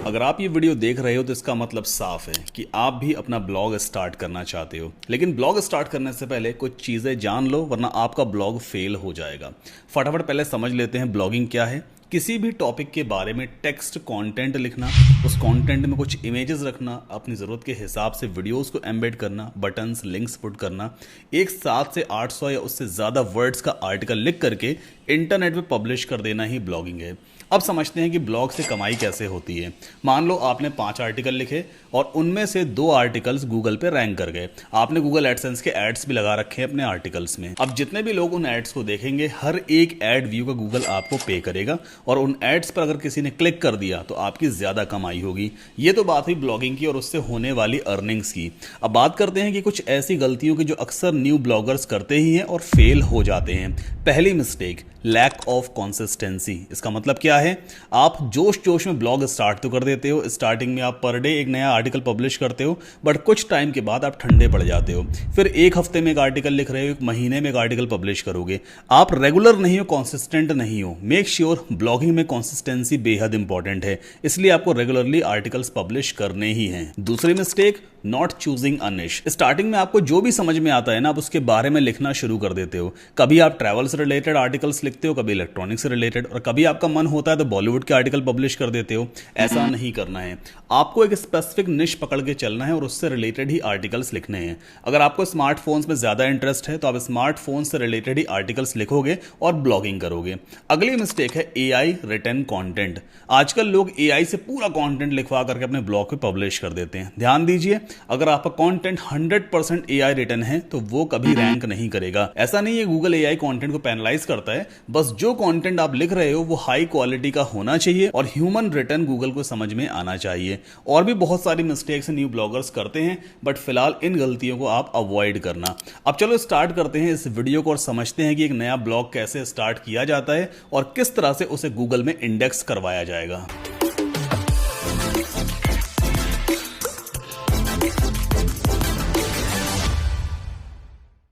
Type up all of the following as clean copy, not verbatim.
अगर आप ये वीडियो देख रहे हो तो इसका मतलब साफ है कि आप भी अपना ब्लॉग स्टार्ट करना चाहते हो। लेकिन ब्लॉग स्टार्ट करने से पहले कुछ चीज़ें जान लो, वरना आपका ब्लॉग फेल हो जाएगा। फटाफट पहले समझ लेते हैं ब्लॉगिंग क्या है। किसी भी टॉपिक के बारे में टेक्स्ट कंटेंट लिखना, उस कंटेंट में कुछ इमेजेस रखना, अपनी ज़रूरत के हिसाब से वीडियोस को एम्बेड करना, बटन्स लिंक्स पुट करना, एक 700 से 800 या उससे ज़्यादा वर्ड्स का आर्टिकल लिख करके इंटरनेट पे पब्लिश कर देना ही ब्लॉगिंग है। अब समझते हैं कि ब्लॉग से कमाई कैसे होती है। मान लो आपने 5 आर्टिकल लिखे और उनमें से 2 आर्टिकल्स गूगल पे रैंक कर गए। आपने गूगल एडसेंस के एड्स भी लगा रखे हैं अपने आर्टिकल्स में। अब जितने भी लोग उन एड्स को देखेंगे, हर एक एड व्यू का गूगल आपको पे करेगा और उन एड्स पर अगर किसी ने क्लिक कर दिया तो आपकी ज्यादा कमाई होगी। ये तो बात हुई ब्लॉगिंग की और उससे होने वाली अर्निंग्स की। अब बात करते हैं कि कुछ ऐसी गलतियों की जो अक्सर न्यू ब्लॉगर्स करते ही हैं और फेल हो जाते हैं। पहली मिस्टेक, लैक ऑफ कंसिस्टेंसी। इसका मतलब क्या है? आप जोश जोश में ब्लॉग स्टार्ट तो कर देते हो, स्टार्टिंग में आप पर डे एक नया आर्टिकल पब्लिश करते हो, बट कुछ टाइम के बाद आप ठंडे पड़ जाते हो। फिर एक हफ्ते में एक आर्टिकल लिख रहे हो, एक महीने में एक आर्टिकल पब्लिश करोगे। आप रेगुलर नहीं हो, कॉन्सिस्टेंट नहीं हो। मेक श्योर ब्लॉगिंग में कंसिस्टेंसी बेहद इंपॉर्टेंट है, इसलिए आपको रेगुलरली आर्टिकल्स पब्लिश करने ही हैं। दूसरी मिस्टेक, नॉट चूजिंग अ निश। स्टार्टिंग में आपको जो भी समझ में आता है ना, आप उसके बारे में लिखना शुरू कर देते हो। कभी आप ट्रैवल से रिलेटेड आर्टिकल्स लिखते हो, कभी इलेक्ट्रॉनिक्स से रिलेटेड, और कभी आपका मन होता है तो बॉलीवुड के आर्टिकल पब्लिश कर देते हो। ऐसा नहीं करना है। आपको एक स्पेसिफिक निश पकड़ के चलना है और उससे रिलेटेड ही आर्टिकल्स लिखने हैं। अगर आपको स्मार्टफोन्स में ज्यादा इंटरेस्ट है तो आप स्मार्टफोन से रिलेटेड ही आर्टिकल्स लिखोगे और ब्लॉगिंग करोगे। अगली मिस्टेक है एआई रिटन कंटेंट। आजकल लोग एआई से पूरा कंटेंट लिखवा करके अपने ब्लॉग पे पब्लिश कर देते हैं। ध्यान दीजिए, अगर आपका कंटेंट 100% एआई रिटन है तो वो कभी रैंक नहीं करेगा। ऐसा नहीं है गूगल एआई कंटेंट को पेनलाइज करता है, बस जो कंटेंट आप लिख रहे हो वो हाई क्वालिटी का होना चाहिए और ह्यूमन रिटन गूगल को समझ में आना चाहिए। और भी बहुत सारी मिस्टेक्स न्यू ब्लॉगर्स करते हैं, बट फिलहाल इन गलतियों को आप अवॉइड करना। अब चलो स्टार्ट करते हैं इस वीडियो को और समझते हैं कि एक नया ब्लॉग कैसे स्टार्ट किया जाता है और किस तरह से उसे गूगल में इंडेक्स करवाया जाएगा।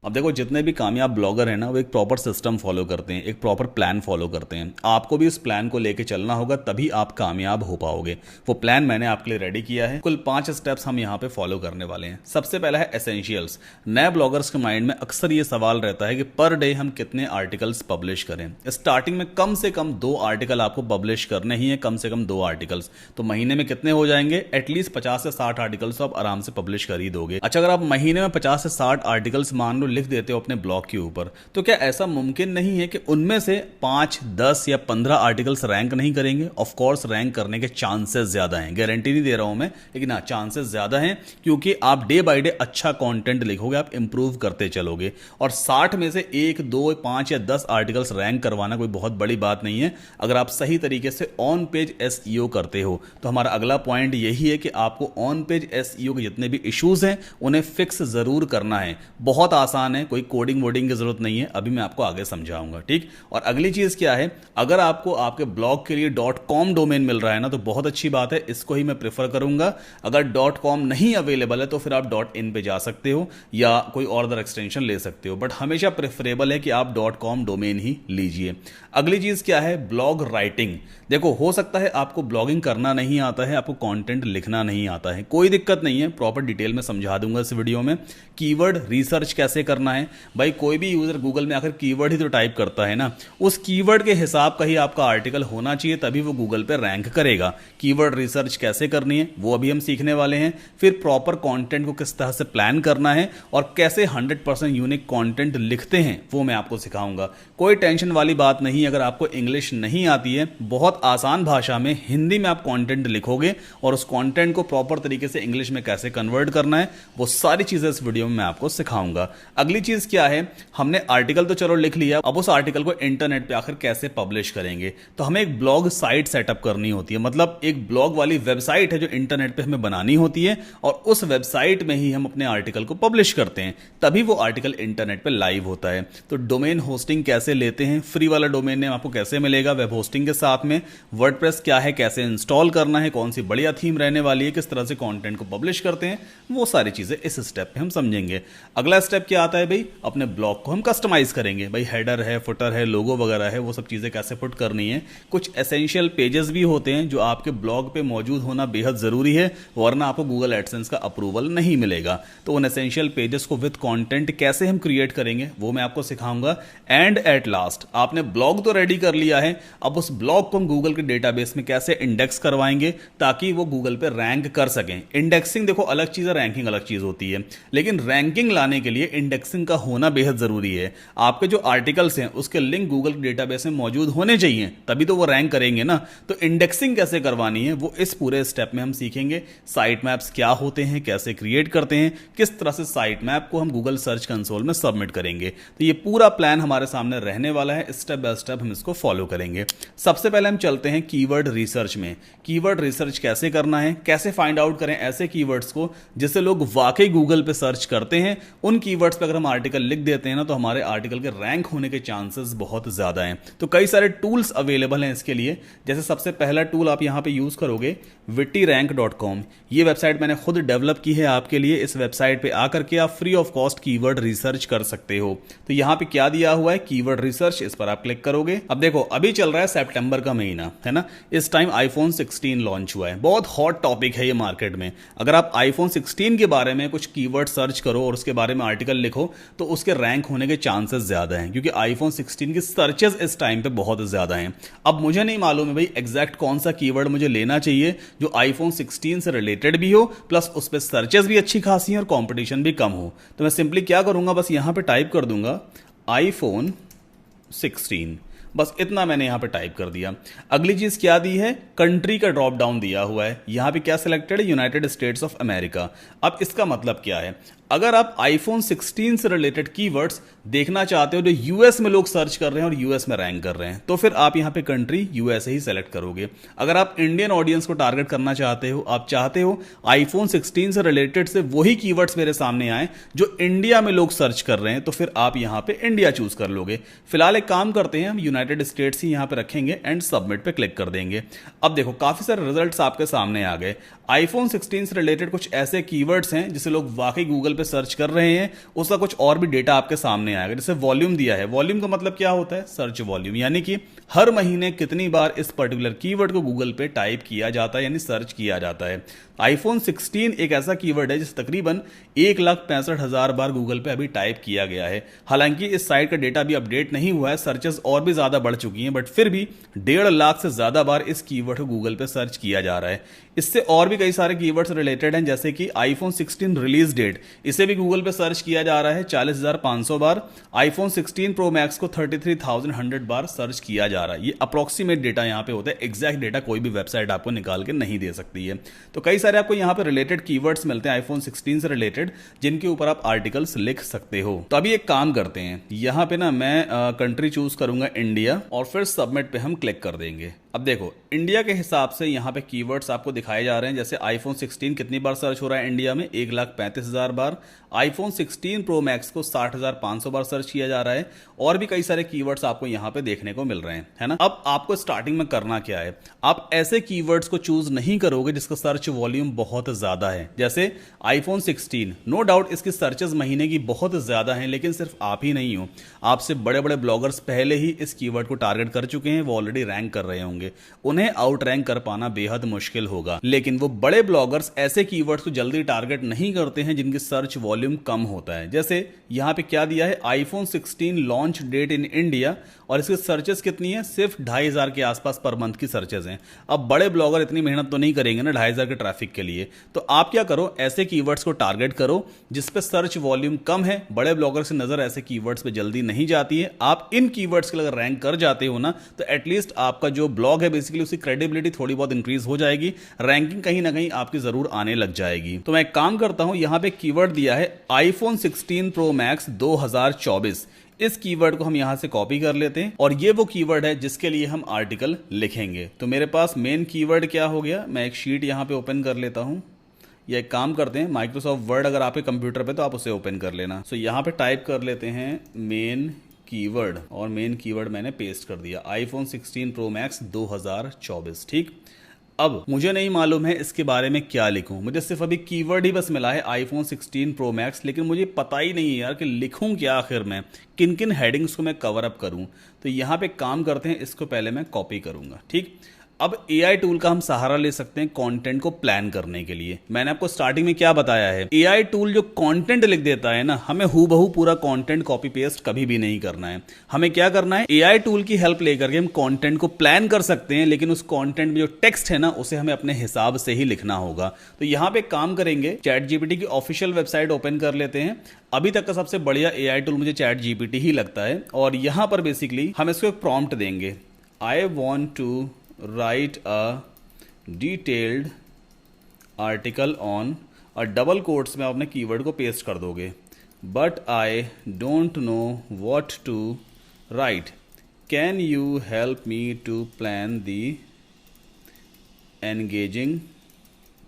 अब देखो, जितने भी कामयाब ब्लॉगर हैं ना, वो एक प्रॉपर सिस्टम फॉलो करते हैं, एक प्रॉपर प्लान फॉलो करते हैं। आपको भी उस प्लान को लेके चलना होगा, तभी आप कामयाब हो पाओगे। वो प्लान मैंने आपके लिए रेडी किया है। कुल 5 स्टेप्स हम यहाँ पे फॉलो करने वाले हैं। सबसे पहला है एसेंशियल्स। नए ब्लॉगर्स के माइंड में अक्सर ये सवाल रहता है कि पर डे हम कितने आर्टिकल्स पब्लिश करें। स्टार्टिंग में कम से कम 2 आर्टिकल आपको पब्लिश करने ही है, कम से कम 2 आर्टिकल्स। तो महीने में कितने हो जाएंगे? एटलीस्ट 50 से 60 आर्टिकल्स तो आप आराम से पब्लिश कर ही दोगे। अच्छा, अगर आप महीने में 50 से 60 आर्टिकल्स मान लो लिख देते हो अपने ब्लॉग के ऊपर, तो क्या ऐसा मुमकिन नहीं है कि उनमें से 5, 10 या 15 आर्टिकल्स रैंक नहीं करेंगे? ऑफ कोर्स रैंक करने के चांसेस ज्यादा हैं, गारंटी नहीं दे रहा हूं मैं, लेकिन हाँ, चांसेस ज्यादा हैं, क्योंकि आप डे बाय डे अच्छा कंटेंट लिखोगे, आप इंप्रूव करते चलोगे। और 60 में से 1, 2, 5 या 10 आर्टिकल्स रैंक करवाना कोई बहुत बड़ी बात नहीं है, अगर आप सही तरीके से ऑन पेज एसईओ करते हो। तो हमारा अगला पॉइंट यही है कि आपको ऑन पेज एसईओ के जितने भी इश्यूज हैं उन्हें फिक्स जरूर करना है। बहुत आसान है, कोई कोडिंग वोडिंग की जरूरत नहीं है, अभी मैं आपको आगे समझाऊंगा, ठीक। और अगली चीज क्या है, अगर आपको आपके ब्लॉग के लिए .com डोमेन मिल रहा है ना, तो बहुत अच्छी बात है, इसको ही मैं प्रेफर करूंगा। अगर .com नहीं अवेलेबल है तो फिर आप .in पे जा सकते हो या कोई और अदर एक्सटेंशन ले सकते हो, बट हमेशा प्रेफरेबल है कि आप .com डोमेन ही लीजिए। अगली चीज क्या है, ब्लॉग राइटिंग। देखो, हो सकता है आपको ब्लॉगिंग करना नहीं आता है, आपको कंटेंट लिखना नहीं आता है, कोई दिक्कत नहीं है, प्रॉपर डिटेल में समझा दूंगा इस वीडियो में। कीवर्ड रिसर्च कैसे करना है, भाई कोई भी यूजर गूगल में आकर कीवर्ड ही तो टाइप करता है ना, उस कीवर्ड के हिसाब का ही आपका आर्टिकल होना चाहिए, तभी वो गूगल पे रैंक करेगा। कीवर्ड रिसर्च कैसे करनी है वो अभी हम सीखने वाले हैं। फिर प्रॉपर कंटेंट को किस तरह से प्लान करना है और कैसे 100% यूनिक कंटेंट लिखते हैं वो मैं आपको सिखाऊंगा। कोई टेंशन वाली बात नहीं, अगर आपको इंग्लिश नहीं आती है, बहुत आसान भाषा में हिंदी में आप कंटेंट लिखोगे और उस कंटेंट को प्रॉपर तरीके से इंग्लिश में कैसे कन्वर्ट करना है, वो सारी चीजें इस वीडियो में मैं आपको सिखाऊंगा। अगली चीज क्या है, हमने आर्टिकल तो चलो लिख लिया, अब उस आर्टिकल को इंटरनेट पे आखिर कैसे पब्लिश करेंगे। तो हमें एक ब्लॉग साइट सेटअप करनी होती है, मतलब एक ब्लॉग वाली वेबसाइट है जो इंटरनेट पे हमें बनानी होती है और उस वेबसाइट में ही हम अपने आर्टिकल को पब्लिश करते हैं, तभी वो आर्टिकल इंटरनेट पे लाइव होता है। तो डोमेन होस्टिंग कैसे लेते हैं, फ्री वाला डोमेन नेम आपको कैसे मिलेगा वेब होस्टिंग के साथ में, वर्डप्रेस क्या है, कैसे इंस्टॉल करना है, कौन सी बढ़िया थीम रहने वाली है, किस तरह से कंटेंट को पब्लिश करते हैं, वो सारी चीजें इस स्टेप पे हम समझेंगे। अगला स्टेप क्या आता है भाई, अपने ब्लॉग को हम कस्टमाइज करेंगे। भाई हेडर है, फुटर है, लोगो वगैरह है, वो सब चीज़ें कैसे पुट करनी है। कुछ एसेंशियल पेजेस भी होते हैं जो आपके ब्लॉग पे मौजूद होना बेहद ज़रूरी है, वरना आपको गूगल एडसेंस का अप्रूवल नहीं मिलेगा। तो उन एसेंशियल पेजेस को विद कंटेंट कैसे हम क्रिएट करेंगे वो मैं आपको सिखाऊंगा। एंड एट लास्ट आपने ब्लॉग तो रेडी कर लिया है, अब उस ब्लॉग को हम गूगल के डेटाबेस में कैसे इंडेक्स करवाएंगे ताकि वो गूगल पे रैंक कर सकें। इंडेक्सिंग देखो अलग चीज़ है, रैंकिंग अलग चीज़ होती है, लेकिन रैंकिंग लाने के लिए इंडेक्सिंग का होना बेहद ज़रूरी है। आपके जो आर्टिकल्स हैं उसके लिंक गूगल के डेटाबेस में मौजूद होने चाहिए, तभी तो वो रैंक करेंगे ना। तो इंडेक्सिंग कैसे करवानी है वो इस पूरे स्टेप में हम सीखेंगे। साइट मैप्स क्या होते हैं, कैसे क्रिएट करते हैं, किस तरह से साइट मैप को हम गूगल सर्च कंसोल में सबमिट करेंगे। तो ये पूरा प्लान हमारे सामने रहने वाला है, स्टेप बाय स्टेप हम इसको फॉलो करेंगे। सबसे पहले हम चलते हैं कीवर्ड रिसर्च में। कीवर्ड रिसर्च कैसे करना है, कैसे फाइंड आउट करें ऐसे कीवर्ड्स को जिससे लोग वाकई गूगल पे सर्च करते हैं। उन कीवर्ड्स पे अगर हम आर्टिकल लिख देते हैं ना तो हमारे आर्टिकल के रैंक होने के चांसेस बहुत ज्यादा हैं। तो कई सारे टूल्स अवेलेबल हैं इसके लिए। जैसे सबसे पहला टूल आप यहां पे यूज करोगे wittyrank.com। ये वेबसाइट मैंने खुद डेवलप की है आपके लिए। इस वेबसाइट पे आकर के आप free of cost keyword research कर सकते हो। तो यहां पे क्या दिया हुआ है, कीवर्ड रिसर्च, इस पर आप क्लिक करोगे। अब देखो अभी चल रहा है सितंबर का महीना, है ना। इस टाइम आईफोन 16 लॉन्च हुआ है, बहुत हॉट टॉपिक है ये मार्केट में। अगर आप आईफोन 16 के बारे में कुछ कीवर्ड सर्च करो और उसके बारे में आर्टिकल लिखो तो उसके रैंक होने के चांसेस ज्यादा हैं, क्योंकि आईफोन 16 की सर्चेस इस टाइम पे बहुत ज्यादा हैं। अब मुझे नहीं मालूम है भाई एग्जैक्ट कौन सा कीवर्ड मुझे लेना चाहिए जो आईफोन 16 से रिलेटेड भी हो, प्लस उस पर सर्चेस भी अच्छी खासी हैं और कंपटीशन भी कम हो। तो मैं सिंपली क्या करूंगा, बस यहां पे टाइप कर दूंगा आईफोन 16, बस इतना मैंने यहां पे टाइप कर दिया। अगली चीज क्या दी है, कंट्री का ड्रॉप डाउन दिया हुआ है। यहां पे क्या सिलेक्टेड है, यूनाइटेड स्टेट्स ऑफ अमेरिका। अब इसका मतलब क्या है, अगर आप आईफोन 16 से रिलेटेड कीवर्ड्स देखना चाहते हो जो यूएस में लोग सर्च कर रहे हैं और यूएस में रैंक कर रहे हैं, तो फिर आप यहां पे कंट्री यूएसए ही सेलेक्ट करोगे। अगर आप इंडियन ऑडियंस को टारगेट करना चाहते हो, आप चाहते हो आईफोन 16 से रिलेटेड से वही कीवर्ड्स मेरे सामने आए जो इंडिया में लोग सर्च कर रहे हैं, तो फिर आप यहां पे इंडिया चूज कर लोगे। फिलहाल एक काम करते हैं, हम यूनाइटेड स्टेट्स ही यहां पे रखेंगे एंड सबमिट पे क्लिक कर देंगे। अब देखो काफी सारे रिजल्ट्स आपके सामने आ गए। आईफोन 16 से रिलेटेड कुछ ऐसे कीवर्ड्स हैं जिसे लोग वाकई गूगल पे सर्च कर रहे हैं, उसका कुछ और भी डेटा आपके सामने आएगा। जैसे वॉल्यूम दिया है, वॉल्यूम का मतलब क्या होता है, सर्च वॉल्यूम, यानी कि हर महीने कितनी बार इस पर्टिकुलर कीवर्ड को गूगल पे टाइप किया जाता है, यानी सर्च किया जाता है। आईफोन 16 एक ऐसा कीवर्ड है जिसे तकरीबन 1,65,000 बार गूगल पे अभी टाइप किया गया है। हालांकि इस साइट का डेटा भी अपडेट नहीं हुआ है, सर्चेस और भी ज्यादा बढ़ चुकी हैं, बट फिर भी 1.5 लाख से ज्यादा बार इस कीवर्ड को गूगल पे सर्च किया जा रहा है। इससे और भी कई सारे कीवर्ड्स रिलेटेड हैं, जैसे कि आईफोन 16 रिलीज डेट, इसे भी गूगल पे सर्च किया जा रहा है 40,500 बार। आईफोन 16 प्रो मैक्स को 33,100 बार सर्च किया जा रहा है। ये अप्रोक्सीमेट डेटा यहां पे होता है, एग्जैक्ट डेटा कोई भी वेबसाइट आपको निकाल के नहीं दे सकती है। तो कई सारे आपको यहां पे रिलेटेड कीवर्ड्स मिलते हैं आईफोन 16 से रिलेटेड, जिनके ऊपर आप आर्टिकल्स लिख सकते हो। तो अभी एक काम करते हैं, यहां पे ना मैं कंट्री चूज करूंगा इंडिया, और फिर सबमिट पे हम क्लिक कर देंगे। अब देखो इंडिया के हिसाब से यहां पे कीवर्ड्स आपको दिखाए जा रहे हैं। जैसे आईफोन 16 कितनी बार सर्च हो रहा है इंडिया में, 1,35,000 बार। आईफोन 16 प्रो मैक्स को 60,500 बार सर्च किया जा रहा है, और भी कई सारे कीवर्ड्स आपको यहां पे देखने को मिल रहे हैं, है ना। अब आपको स्टार्टिंग में करना क्या है, आप ऐसे कीवर्ड्स को चूज नहीं करोगे जिसका सर्च वॉल्यूम बहुत ज्यादा है। जैसे आईफोन 16, नो डाउट इसकी सर्चेस महीने की बहुत ज्यादा है, लेकिन सिर्फ आप ही नहीं हो, आपसे बड़े बड़े ब्लॉगर्स पहले ही इस कीवर्ड को टारगेट कर चुके हैं, वो ऑलरेडी रैंक कर रहे होंगे, उन्हें आउट रैंक कर पाना बेहद मुश्किल होगा। लेकिन वो बड़े ब्लॉगर्स ऐसे कीवर्ड्स को जल्दी टारगेट नहीं करते हैं जिनकी सर्च वॉल्यूम कम होता है। जैसे यहां पे क्या दिया है, iPhone 16 launch date in India, और इसकी सर्चेस कितनी है, सिर्फ 2,500 के आसपास पर मंथ की सर्चेस हैं। अब बड़े ब्लॉगर इतनी मेहनत तो नहीं करेंगे ना 2,500 के ट्रैफिक के लिए, तो आप क्या करो, ऐसे कीवर्ड्स को टारगेट करो जिस पे सर्च वॉल्यूम कम है। बड़े ब्लॉगर से नजर ऐसे कीवर्ड्स पे जल्दी नहीं जाती है। आप इन कीवर्ड्स के लिए अगर रैंक कर जाते हो ना, तो एटलीस्ट आपका जो ब्लॉग है बेसिकली उसकी क्रेडिबिलिटी थोड़ी बहुत इंक्रीज हो जाएगी, रैंकिंग कहीं ना कहीं आपकी जरूर आने लग जाएगी। तो मैं एक काम करता हूं, यहां पे कीवर्ड दिया है आईफोन 16 प्रो मैक्स 2024, इस कीवर्ड को हम यहां से कॉपी कर लेते हैं, और ये वो कीवर्ड है जिसके लिए हम आर्टिकल लिखेंगे। तो मेरे पास मेन कीवर्ड क्या हो गया, मैं एक शीट यहां पे ओपन कर लेता हूं, या एक काम करते हैं, माइक्रोसॉफ्ट वर्ड अगर आपके कंप्यूटर पे तो आप उसे ओपन कर लेना। सो यहां पे टाइप कर लेते हैं मेन कीवर्ड, और मेन कीवर्ड मैंने पेस्ट कर दिया, आईफोन 16 प्रो मैक्स 2024। ठीक, अब मुझे नहीं मालूम है इसके बारे में क्या लिखूं, मुझे सिर्फ अभी कीवर्ड ही बस मिला है आईफोन 16 प्रो मैक्स, लेकिन मुझे पता ही नहीं है यार कि लिखूं क्या आखिर में, किन किन हेडिंग्स को मैं कवर अप करूं। तो यहाँ पे काम करते हैं, इसको पहले मैं कॉपी करूंगा। ठीक, अब एआई टूल का हम सहारा ले सकते हैं कंटेंट को प्लान करने के लिए। मैंने आपको स्टार्टिंग में क्या बताया है, एआई टूल जो कंटेंट लिख देता है ना, हमें हूबहू पूरा कंटेंट कॉपी पेस्ट कभी भी नहीं करना है। हमें क्या करना है, एआई टूल की हेल्प लेकर के हम कंटेंट को प्लान कर सकते हैं, लेकिन उस कंटेंट में जो टेक्स्ट है ना, उसे हमें अपने हिसाब से ही लिखना होगा। तो यहां पे काम करेंगे, चैट जीपीटी की ऑफिशियल वेबसाइट ओपन कर लेते हैं। अभी तक का सबसे बढ़िया एआई टूल मुझे चैट जीपीटी ही लगता है, और यहां पर बेसिकली हम इसको एक प्रॉम्प्ट देंगे, I want to write a detailed article on, और डबल कोट्स में आप अपने कीवर्ड को पेस्ट कर दोगे, but I don't know what to write, can you help me to plan the engaging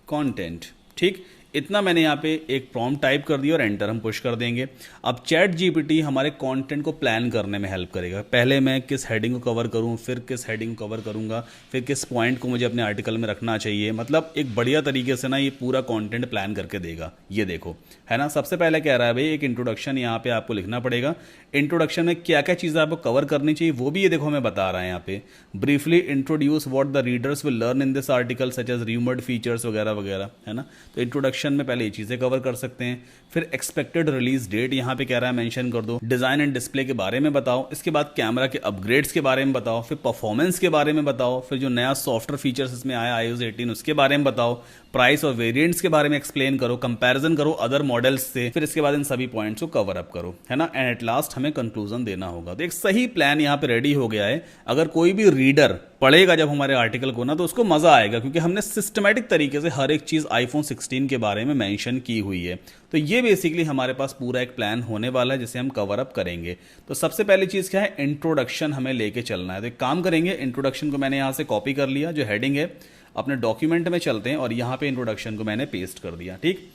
content. ठीक, इतना मैंने यहाँ पे एक प्रॉम्प्ट टाइप कर दिया और एंटर हम पुश कर देंगे। अब चैट जीपीटी हमारे कंटेंट को प्लान करने में हेल्प करेगा। पहले मैं किस हेडिंग को कवर करूँ, फिर किस हेडिंग को कवर करूँगा, फिर किस पॉइंट को मुझे अपने आर्टिकल में रखना चाहिए, मतलब एक बढ़िया तरीके से ना ये पूरा कंटेंट प्लान करके देगा। ये देखो, है ना, सबसे पहले कह रहा है भाई एक इंट्रोडक्शन यहाँ पे आपको लिखना पड़ेगा। इंट्रोडक्शन में क्या क्या चीज़ें आपको कवर करनी चाहिए वो भी ये देखो हमें बता रहा है यहाँ पे। Briefly introduce what the readers will learn in this article such as rumoured features वगैरह वगैरह, है ना। तो इंट्रोडक्शन में पहले ये चीज़ें कवर कर सकते हैं। फिर एक्सपेक्टेड रिलीज डेट यहाँ पे कह रहा है मेंशन कर दो। डिजाइन एंड डिस्प्ले के बारे में बताओ, इसके बाद कैमरा के अपग्रेड्स के बारे में बताओ, फिर परफॉर्मेंस के बारे में बताओ, फिर जो नया सॉफ्टवेयर फीचर्स इसमें आया iOS 18 उसके बारे में बताओ, प्राइस और वेरिएंट्स के बारे में एक्सप्लेन करो, कंपैरिजन करो अदर मॉडल्स से, फिर इसके बाद इन सभी पॉइंट्स को कवर अप करो, है ना। एंड एट लास्ट हमें कंक्लूजन देना होगा। तो एक सही प्लान यहाँ पे रेडी हो गया है। अगर कोई भी रीडर पढ़ेगा जब हमारे आर्टिकल को ना, तो उसको मजा आएगा, क्योंकि हमने सिस्टमैटिक तरीके से हर एक चीज आईफोन 16 के बारे में मेंशन की हुई है। तो ये बेसिकली हमारे पास पूरा एक प्लान होने वाला है जिसे हम कवर अप करेंगे। तो सबसे पहली चीज क्या है, इंट्रोडक्शन हमें लेके चलना है। तो एक काम करेंगे, इंट्रोडक्शन को मैंने यहां से कॉपी कर लिया, जो हेडिंग है अपने डॉक्यूमेंट में चलते हैं और यहां पे इंट्रोडक्शन को मैंने पेस्ट कर दिया। ठीक,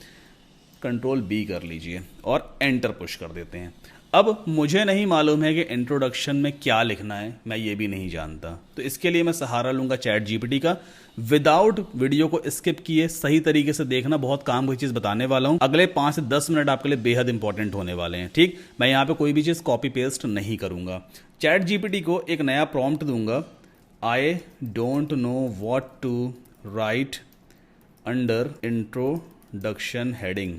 कंट्रोल बी कर लीजिए और एंटर पुश कर देते हैं। अब मुझे नहीं मालूम है कि इंट्रोडक्शन में क्या लिखना है, मैं ये भी नहीं जानता। तो इसके लिए मैं सहारा लूंगा चैट जीपीटी का। विदाउट वीडियो को स्किप किए सही तरीके से देखना, बहुत काम की चीज बताने वाला हूं। अगले 5 से 10 मिनट आपके लिए बेहद इंपॉर्टेंट होने वाले हैं। ठीक, मैं यहां पे कोई भी चीज कॉपी पेस्ट नहीं करूंगा। चैट जीपीटी को एक नया प्रॉम्प्ट दूंगा, I don't know what to write under introduction heading,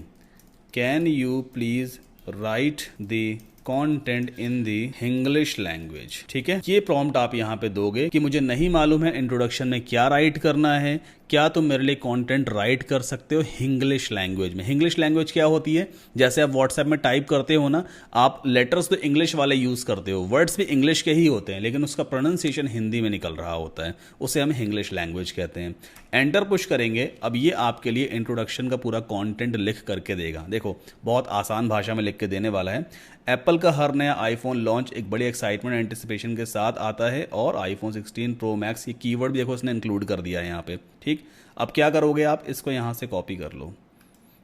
can you please write the content in the English language. ठीक है, ये प्रॉम्प्ट आप यहां पे दोगे कि मुझे नहीं मालूम है इंट्रोडक्शन में क्या राइट करना है, क्या तुम मेरे लिए कंटेंट राइट कर सकते हो इंग्लिश लैंग्वेज में। इंग्लिश लैंग्वेज क्या होती है, जैसे आप व्हाट्सएप में टाइप करते हो ना, आप लेटर्स तो इंग्लिश वाले यूज करते हो, वर्ड्स भी इंग्लिश के ही होते हैं, लेकिन उसका प्रोनाउंसिएशन हिंदी में निकल रहा होता है, उसे हम इंग्लिश लैंग्वेज कहते हैं। एंटर पुश करेंगे, अब ये आपके लिए इंट्रोडक्शन का पूरा कंटेंट लिख करके देगा। देखो, बहुत आसान भाषा में लिख के देने वाला है। एप्पल का हर नया आईफोन लॉन्च एक बड़ी एक्साइटमेंट एंटिसिपेशन के साथ आता है, और आईफोन 16 प्रो मैक्स, ये कीवर्ड भी देखो इसने इंक्लूड कर दिया है यहाँ पे। ठीक, अब क्या करोगे आप, इसको यहाँ से कॉपी कर लो।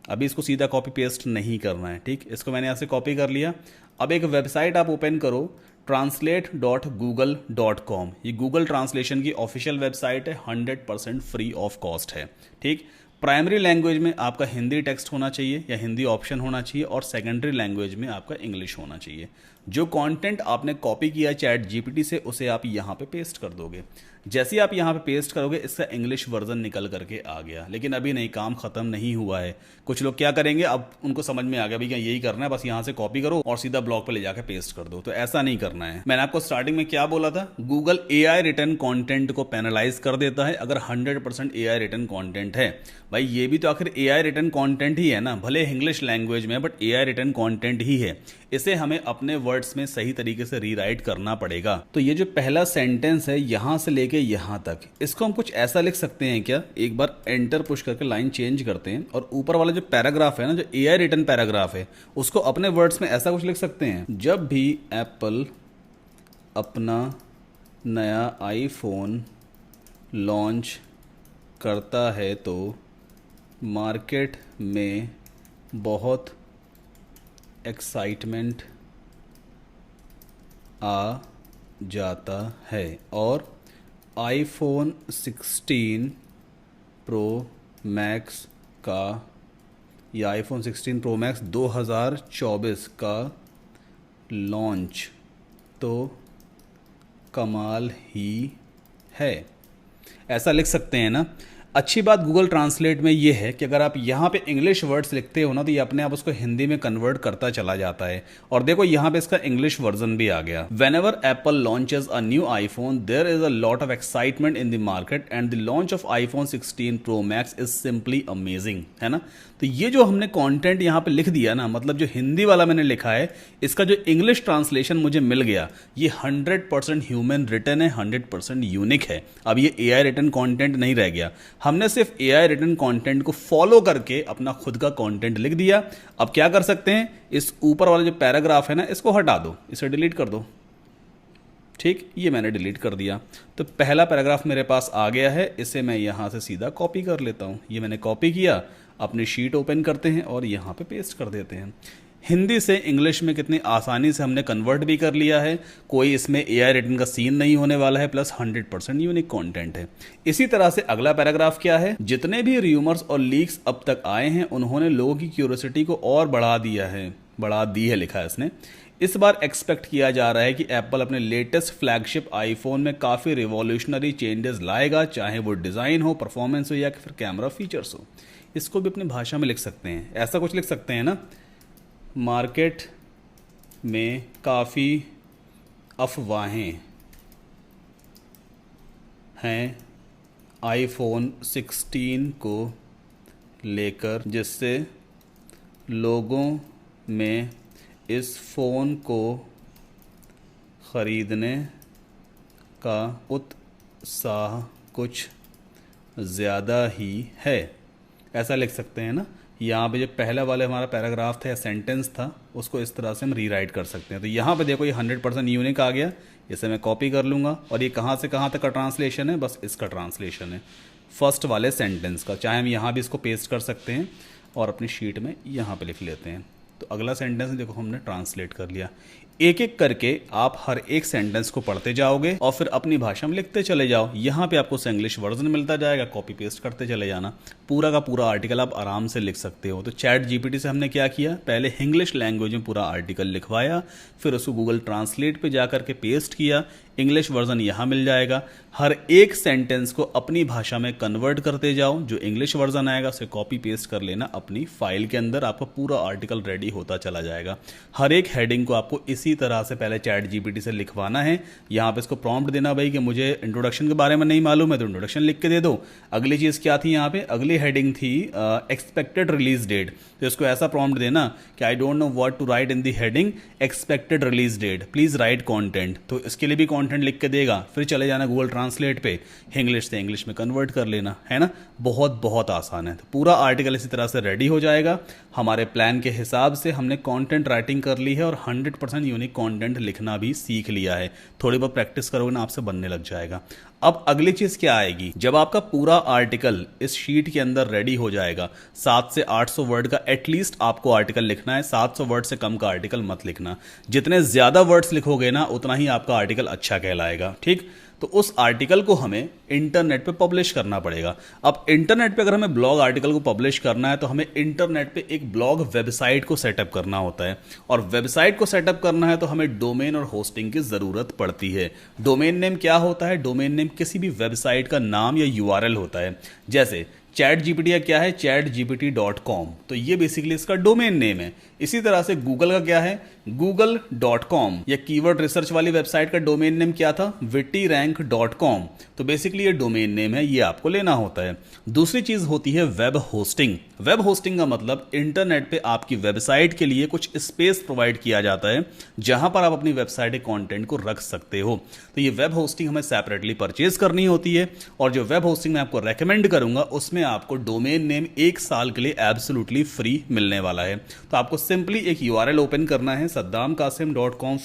अभी इसको सीधा कॉपी पेस्ट नहीं करना है। ठीक, इसको मैंने यहाँ से कॉपी कर लिया। अब एक वेबसाइट आप ओपन करो, translate.google.com। ये गूगल ट्रांसलेशन की ऑफिशियल वेबसाइट है, 100% फ्री ऑफ कॉस्ट है। ठीक, प्राइमरी लैंग्वेज में आपका हिंदी टेक्स्ट होना चाहिए या हिंदी ऑप्शन होना चाहिए, और सेकेंडरी लैंग्वेज में आपका इंग्लिश होना चाहिए। जो कंटेंट आपने कॉपी किया चैट जीपीटी से, उसे आप यहाँ पे पेस्ट कर दोगे। जैसे ही आप यहाँ पे पेस्ट करोगे, इसका इंग्लिश वर्जन निकल करके आ गया। लेकिन अभी नहीं, काम खत्म नहीं हुआ है। कुछ लोग क्या करेंगे, अब उनको समझ में आ गया भैया यही करना है, बस यहाँ से कॉपी करो और सीधा ब्लॉग पे ले जाकर पेस्ट कर दो। तो ऐसा नहीं करना है। मैंने आपको स्टार्टिंग में क्या बोला था, गूगल एआई रिटर्न कंटेंट को पेनलाइज कर देता है अगर 100% एआई रिटर्न कंटेंट है। भाई ये भी तो आखिर एआई रिटर्न कंटेंट ही है ना, भले इंग्लिश लैंग्वेज में, बट एआई रिटर्न कंटेंट ही है। इसे हमें अपने वर्ड्स में सही तरीके से रीराइट करना पड़ेगा। तो ये जो पहला सेंटेंस है यहां से लेके यहां तक, इसको हम कुछ ऐसा लिख सकते हैं क्या, एक बार एंटर पुश करके लाइन चेंज करते हैं, और ऊपर वाला जो पैराग्राफ है ना, जो एआई रिटर्न पैराग्राफ है, उसको अपने वर्ड्स में ऐसा कुछ लिख सकते हैं, जब भी एप्पल अपना नया आईफोन लॉन्च करता है तो मार्केट में बहुत एक्साइटमेंट आ जाता है, और आईफोन 16 प्रो मैक्स का या आईफोन 16 प्रो मैक्स 2024 का लॉन्च तो कमाल ही है, ऐसा लिख सकते हैं ना। अच्छी बात गूगल ट्रांसलेट में ये है कि अगर आप यहाँ पे इंग्लिश वर्ड्स लिखते हो ना तो ये अपने आप उसको हिंदी में कन्वर्ट करता चला जाता है। और देखो यहाँ पे इसका इंग्लिश वर्जन भी आ गया। Whenever Apple launches a new iPhone there is a lot of excitement in the market and the launch of iPhone 16 Pro Max is simply amazing, है ना। तो ये जो हमने कंटेंट यहाँ पे लिख दिया ना, मतलब जो हिंदी वाला मैंने लिखा है, इसका जो इंग्लिश ट्रांसलेशन मुझे मिल गया, ये 100% ह्यूमन रिटन है, 100% यूनिक है। अब ये एआई रिटन कंटेंट नहीं रह गया, हमने सिर्फ एआई रिटन कंटेंट को फॉलो करके अपना खुद का कंटेंट लिख दिया। अब क्या कर सकते हैं, इस ऊपर वाला जो पैराग्राफ है ना, इसको हटा दो, इसे डिलीट कर दो। ठीक, ये मैंने डिलीट कर दिया। तो पहला पैराग्राफ मेरे पास आ गया है, इसे मैं यहाँ से सीधा कॉपी कर लेता हूँ। ये मैंने कॉपी किया, अपनी शीट ओपन करते हैं और यहाँ पे पेस्ट कर देते हैं। हिंदी से इंग्लिश में कितनी आसानी से हमने कन्वर्ट भी कर लिया है। कोई इसमें एआई रिटन का सीन नहीं होने वाला है, प्लस 100% यूनिक कंटेंट है। इसी तरह से अगला पैराग्राफ क्या है, जितने भी र्यूमर्स और लीक्स अब तक आए हैं उन्होंने लोगों की क्यूरियोसिटी को और बढ़ा दी है, लिखा है इसने। इस बार एक्सपेक्ट किया जा रहा है कि एप्पल अपने लेटेस्ट फ्लैगशिप आईफोन में काफ़ी रिवॉल्यूशनरी चेंजेस लाएगा, चाहे वो डिज़ाइन हो, परफॉर्मेंस हो या फिर कैमरा फीचर्स हो। इसको भी अपनी भाषा में लिख सकते हैं, ऐसा कुछ लिख सकते हैं ना। मार्केट में काफ़ी अफवाहें हैं आईफोन 16 को लेकर, जिससे लोगों में इस फ़ोन को ख़रीदने का उत्साह कुछ ज़्यादा ही है, ऐसा लिख सकते हैं ना। यहाँ पे जो पहला वाला हमारा पैराग्राफ था या सेंटेंस था, उसको इस तरह से हम रीराइट कर सकते हैं। तो यहाँ पे देखो ये 100% यूनिक आ गया, इसे मैं कॉपी कर लूँगा। और ये कहाँ से कहाँ तक का ट्रांसलेशन है, बस इसका ट्रांसलेशन है फर्स्ट वाले सेंटेंस का। चाहे हम यहाँ भी इसको पेस्ट कर सकते हैं और अपनी शीट में यहाँ पे लिख लेते हैं। तो अगला सेंटेंस देखो हमने ट्रांसलेट कर लिया। एक एक करके आप हर एक सेंटेंस को पढ़ते जाओगे और फिर अपनी भाषा में लिखते चले जाओ। यहाँ पे आपको इंग्लिश वर्जन मिलता जाएगा, कॉपी पेस्ट करते चले जाना। पूरा का पूरा आर्टिकल आप आराम से लिख सकते हो। तो चैट जीपीटी से हमने क्या किया, पहले इंग्लिश लैंग्वेज में पूरा आर्टिकल लिखवाया, फिर उसको गूगल ट्रांसलेट पे जा करके पेस्ट किया। इंग्लिश वर्जन यहाँ मिल जाएगा। हर एक सेंटेंस को अपनी भाषा में कन्वर्ट करते जाओ, जो इंग्लिश वर्जन आएगा उसे कॉपी पेस्ट कर लेना अपनी फाइल के अंदर, आपका पूरा आर्टिकल रेडी होता चला जाएगा। हर एक हेडिंग को आपको इसी तरह से पहले चैट जीपीटी से लिखवाना है। यहाँ पे इसको प्रॉम्प्ट देना भाई कि मुझे इंट्रोडक्शन के बारे में नहीं मालूम है, तो इंट्रोडक्शन लिख के दे दो। अगली चीज़ क्या थी, यहाँ पे अगली हेडिंग थी एक्सपेक्टेड रिलीज डेट। तो इसको ऐसा प्रॉम्प्ट देना कि I don't know what to write in the heading, expected release date, please write content. तो इसके लिए भी कंटेंट लिख के देगा। फिर चले जाना गूगल ट्रांसलेट पे, इंग्लिश से इंग्लिश में कन्वर्ट कर लेना, है ना। बहुत बहुत आसान है। तो पूरा आर्टिकल इसी तरह से रेडी हो जाएगा। हमारे प्लान के हिसाब से हमने कंटेंट राइटिंग कर ली है और 100% यूनिक कंटेंट लिखना भी सीख लिया है। थोड़ी बहुत प्रैक्टिस करोगे ना, आपसे बनने लग जाएगा। अब अगली चीज क्या आएगी, जब आपका पूरा आर्टिकल इस शीट के अंदर रेडी हो जाएगा, 700 से 800 वर्ड का एटलीस्ट आपको आर्टिकल लिखना है। 700 वर्ड से कम का आर्टिकल मत लिखना। जितने ज्यादा वर्ड्स लिखोगे ना, उतना ही आपका आर्टिकल अच्छा कहलाएगा। ठीक, तो उस आर्टिकल को हमें इंटरनेट पे पब्लिश करना पड़ेगा। अब इंटरनेट पे अगर हमें ब्लॉग आर्टिकल को पब्लिश करना है तो हमें इंटरनेट पे एक ब्लॉग वेबसाइट को सेटअप करना होता है। और वेबसाइट को सेटअप करना है तो हमें डोमेन और होस्टिंग की जरूरत पड़ती है। डोमेन नेम क्या होता है, डोमेन नेम किसी भी वेबसाइट का नाम या यूआरएल होता है। जैसे चैट जीपीटी का क्या है, chatgpt.com, तो ये बेसिकली इसका डोमेन नेम है। इसी तरह से गूगल का क्या है, google.com, या कीवर्ड रिसर्च वाली वेबसाइट का डोमेन नेम क्या था, wittyrank.com। तो बेसिकली ये डोमेन नेम है, ये आपको लेना होता है। दूसरी चीज होती है वेब होस्टिंग। वेब होस्टिंग का मतलब इंटरनेट पे आपकी वेबसाइट के लिए कुछ स्पेस प्रोवाइड किया जाता है, जहां पर आप अपनी वेबसाइट के कंटेंट को रख सकते हो। तो ये वेब होस्टिंग हमें सेपरेटली परचेज करनी होती है। और जो वेब होस्टिंग मैं आपको रेकमेंड करूंगा, उसमें आपको डोमेन नेम 1 साल के लिए एब्सोल्युटली फ्री मिलने वाला है। तो आपको सिंपली एक यूआरएल ओपन करना है, saddamkasim.com/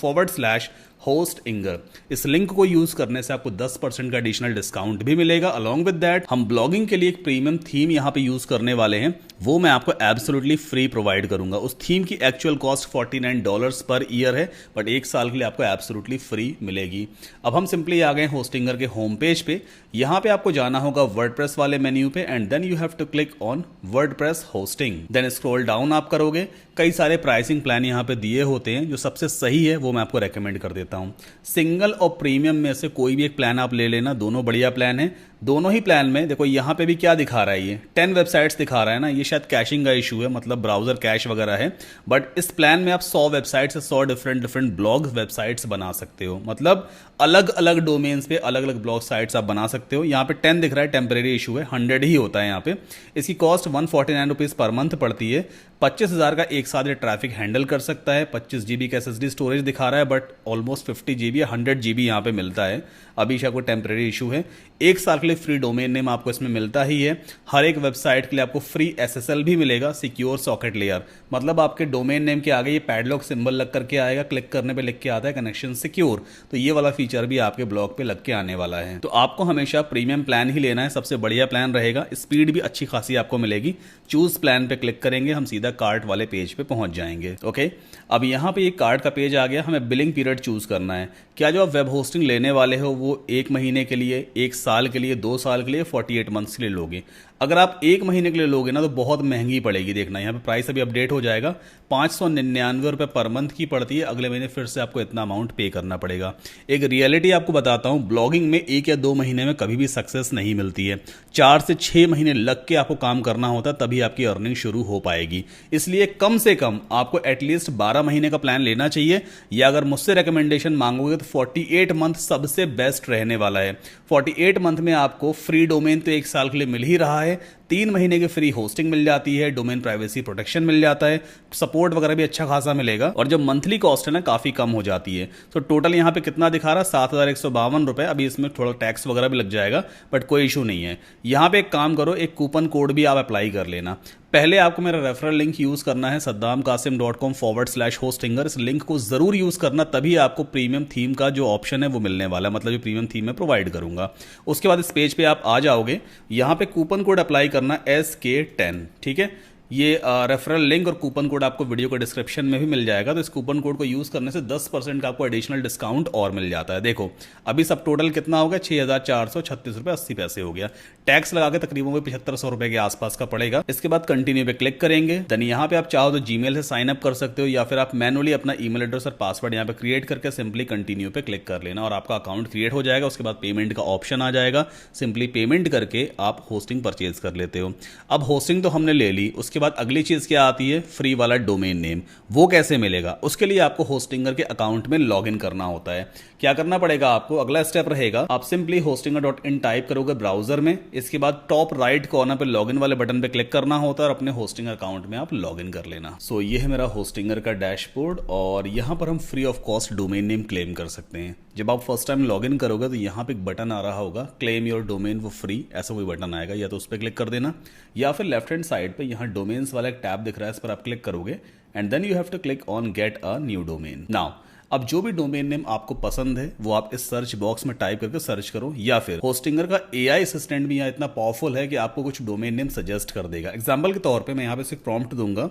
होस्टिंगर। इस लिंक को यूज करने से आपको 10% का एडिशनल डिस्काउंट भी मिलेगा। अलॉन्ग विद दैट हम ब्लॉगिंग के लिए एक प्रीमियम थीम यहाँ पे यूज करने वाले हैं, वो मैं आपको एब्सोल्युटली फ्री प्रोवाइड करूंगा। उस थीम की एक्चुअल कॉस्ट $49 पर ईयर है, बट एक साल के लिए आपको एब्सोल्युटली फ्री मिलेगी। अब हम सिंपली आ गए होस्टिंगर के होम पेज पे। यहाँ पे आपको जाना होगा वर्डप्रेस वाले मेन्यू पे and then you have to click on WordPress hosting. Then scroll down आप करोगे, कई सारे प्राइसिंग प्लान यहाँ पे दिए होते हैं। जो सबसे सही है वो मैं आपको रेकमेंड कर देता हूँ। सिंगल और प्रीमियम में से कोई भी एक प्लान आप ले लेना, दोनों बढ़िया प्लान है। दोनों ही प्लान में देखो यहाँ पे भी क्या दिखा रहा है, ये 10 वेबसाइट्स दिखा रहा है ना, ये शायद कैशिंग का इशू है, मतलब ब्राउजर कैश वगैरह है। बट इस प्लान में आप 100 वेबसाइट से 100 डिफरेंट ब्लॉग वेबसाइट्स बना सकते हो, मतलब अलग अलग डोमेन्स पे अलग अलग ब्लॉग साइट्स आप बना सकते हो। यहाँ पे 10 दिख रहा है, टेम्परेरी इशू है, 100 ही होता है यहाँ पे। इसकी कॉस्ट 149 रुपीज़ पर मंथ पड़ती है। 25,000 का एक साथ ये ट्रैफिक हैंडल कर सकता है। 25 GB का SSD स्टोरेज दिखा रहा है, बट ऑलमोस्ट 50 GB या 100 GB यहाँ पे मिलता है। अभी शायद कोई टेम्परेरी इशू है। एक साल के लिए फ्री डोमेन नेम आपको इसमें मिलता ही है। हर एक वेबसाइट के लिए आपको फ्री SSL भी मिलेगा, सिक्योर सॉकेट लेयर, मतलब आपके डोमेन नेम के आगे ये पैडलॉक सिंबल लग करके आएगा, क्लिक करने पे लिख के आता है कनेक्शन सिक्योर। तो ये वाला फीचर भी आपके ब्लॉग पे लग के आने वाला है। तो आपको हमेशा प्रीमियम प्लान ही लेना है, सबसे बढ़िया प्लान रहेगा। स्पीड भी अच्छी खासी आपको मिलेगी। चूज प्लान पे क्लिक करेंगे, हम सीधा कार्ट वाले पेज पे पहुंच जाएंगे। ओके, अब यहाँ पे एक कार्ट का पेज आ गया। हमें बिलिंग पीरियड चूज करना है। क्या जो आप वेब होस्टिंग लेने वाले हो वो 1 महीने के लिए, 1 साल के लिए, 2 साल के लिए, 48 मंथ्स के लिए लोगे? अगर आप 1 महीने के लिए लोगे ना तो बहुत महंगी पड़ेगी। देखना यहाँ पे प्राइस अभी अपडेट हो जाएगा, 599 रुपये पर मंथ की पड़ती है। अगले महीने फिर से आपको इतना अमाउंट पे करना पड़ेगा। एक रियलिटी आपको बताता हूँ, ब्लॉगिंग में 1 या 2 महीने में कभी भी सक्सेस नहीं मिलती है। 4 से 6 महीने लग के आपको काम करना होता है, तभी आपकी अर्निंग शुरू हो पाएगी। इसलिए कम से कम आपको एटलीस्ट 12 महीने का प्लान लेना चाहिए, या अगर मुझसे रिकमेंडेशन मांगोगे तो 48 मंथ सबसे बेस्ट रहने वाला है। 48 मंथ में आपको फ्री डोमेन तो 1 साल के लिए मिल ही रहा है, 3 महीने की फ्री होस्टिंग मिल जाती है, डोमेन प्राइवेसी प्रोटेक्शन मिल जाता है, सपोर्ट वगैरह भी अच्छा खासा मिलेगा, और जो मंथली कॉस्ट है ना काफी कम हो जाती है। तो टोटल यहाँ पे कितना दिखा रहा है, 7,152 रुपए। अभी इसमें थोड़ा टैक्स वगैरह भी लग जाएगा, बट कोई इशू नहीं है। यहाँ पे एक काम करो, एक कूपन कोड भी आप अप्लाई कर लेना। पहले आपको मेरा रेफरल लिंक यूज करना है, saddamkasim.com/hostinger। इस लिंक को जरूर यूज करना, तभी आपको प्रीमियम थीम का जो ऑप्शन है वो मिलने वाला है, मतलब जो प्रीमियम थीम मैं प्रोवाइड करूंगा। उसके बाद इस पेज पे आप आ जाओगे, यहाँ पे कूपन कोड अप्लाई करना SK10, ठीक है। ये रेफरल लिंक और कूपन कोड आपको वीडियो के डिस्क्रिप्शन में भी मिल जाएगा। तो इस कूपन कोड को यूज करने से 10% का आपको एडिशनल डिस्काउंट और मिल जाता है। देखो अभी सब टोटल कितना हो गया, 6,436 रुपये 80 पैसे हो गया। टैक्स लगा के तकरीबन 7,500 रुपए के आसपास का पड़ेगा। इसके बाद कंटिन्यू पे क्लिक करेंगे। देन यहाँ पे आप चाहो तो जीमेल से साइन अप कर सकते हो, या फिर आप मैनुअली अपना ईमेल एड्रेस और पासवर्ड यहाँ पे क्रिएट करके सिंपली कंटिन्यू पे क्लिक कर लेना और आपका अकाउंट क्रिएट हो जाएगा। उसके बाद पेमेंट का ऑप्शन आ जाएगा, सिंपली पेमेंट करके आप होस्टिंग परचेज कर लेते हो। अब होस्टिंग तो हमने ले ली, उसके बाद अगली चीज क्या आती है, फ्री वाला डोमेन नेम। वो कैसे मिलेगा? उसके लिए आपको होस्टिंगर के अकाउंट में लॉग इन करना होता है। क्या करना पड़ेगा आपको, अगला स्टेप रहेगा, आप सिंपली hostinger.in टाइप करोगे ब्राउजर में। इसके बाद टॉप राइट कॉर्नर पे लॉगिन वाले बटन पे क्लिक करना होता है और अपने होस्टिंग अकाउंट में आप लॉगिन कर लेना। सो ये है मेरा होस्टिंगर का डैशबोर्ड, और यहां पर हम free of cost domain name claim कर सकते हैं। जब आप फर्स्ट टाइम लॉगिन करोगे तो यहाँ पे एक बटन आ रहा होगा, क्लेम योर डोमेन वो फ्री, ऐसा कोई बटन आएगा, या तो उस पर क्लिक कर देना, या फिर लेफ्ट हैंड साइड पे यहाँ डोमेन्स वाला एक टैब दिख रहा है, इस पर आप क्लिक करोगे and then you have to click on get a new domain. Now अब जो भी डोमेन नेम आपको पसंद है वो आप इस सर्च बॉक्स में टाइप करके सर्च करो, या फिर होस्टिंगर का AI असिस्टेंट भी यहाँ इतना पावरफुल है कि आपको कुछ डोमेन नेम सजेस्ट कर देगा। एग्जाम्पल के तौर पे मैं यहाँ पे सिर्फ प्रॉम्प्ट दूंगा,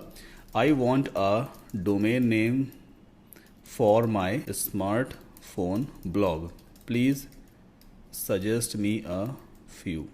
I want a domain name for my smartphone blog, please suggest me a few.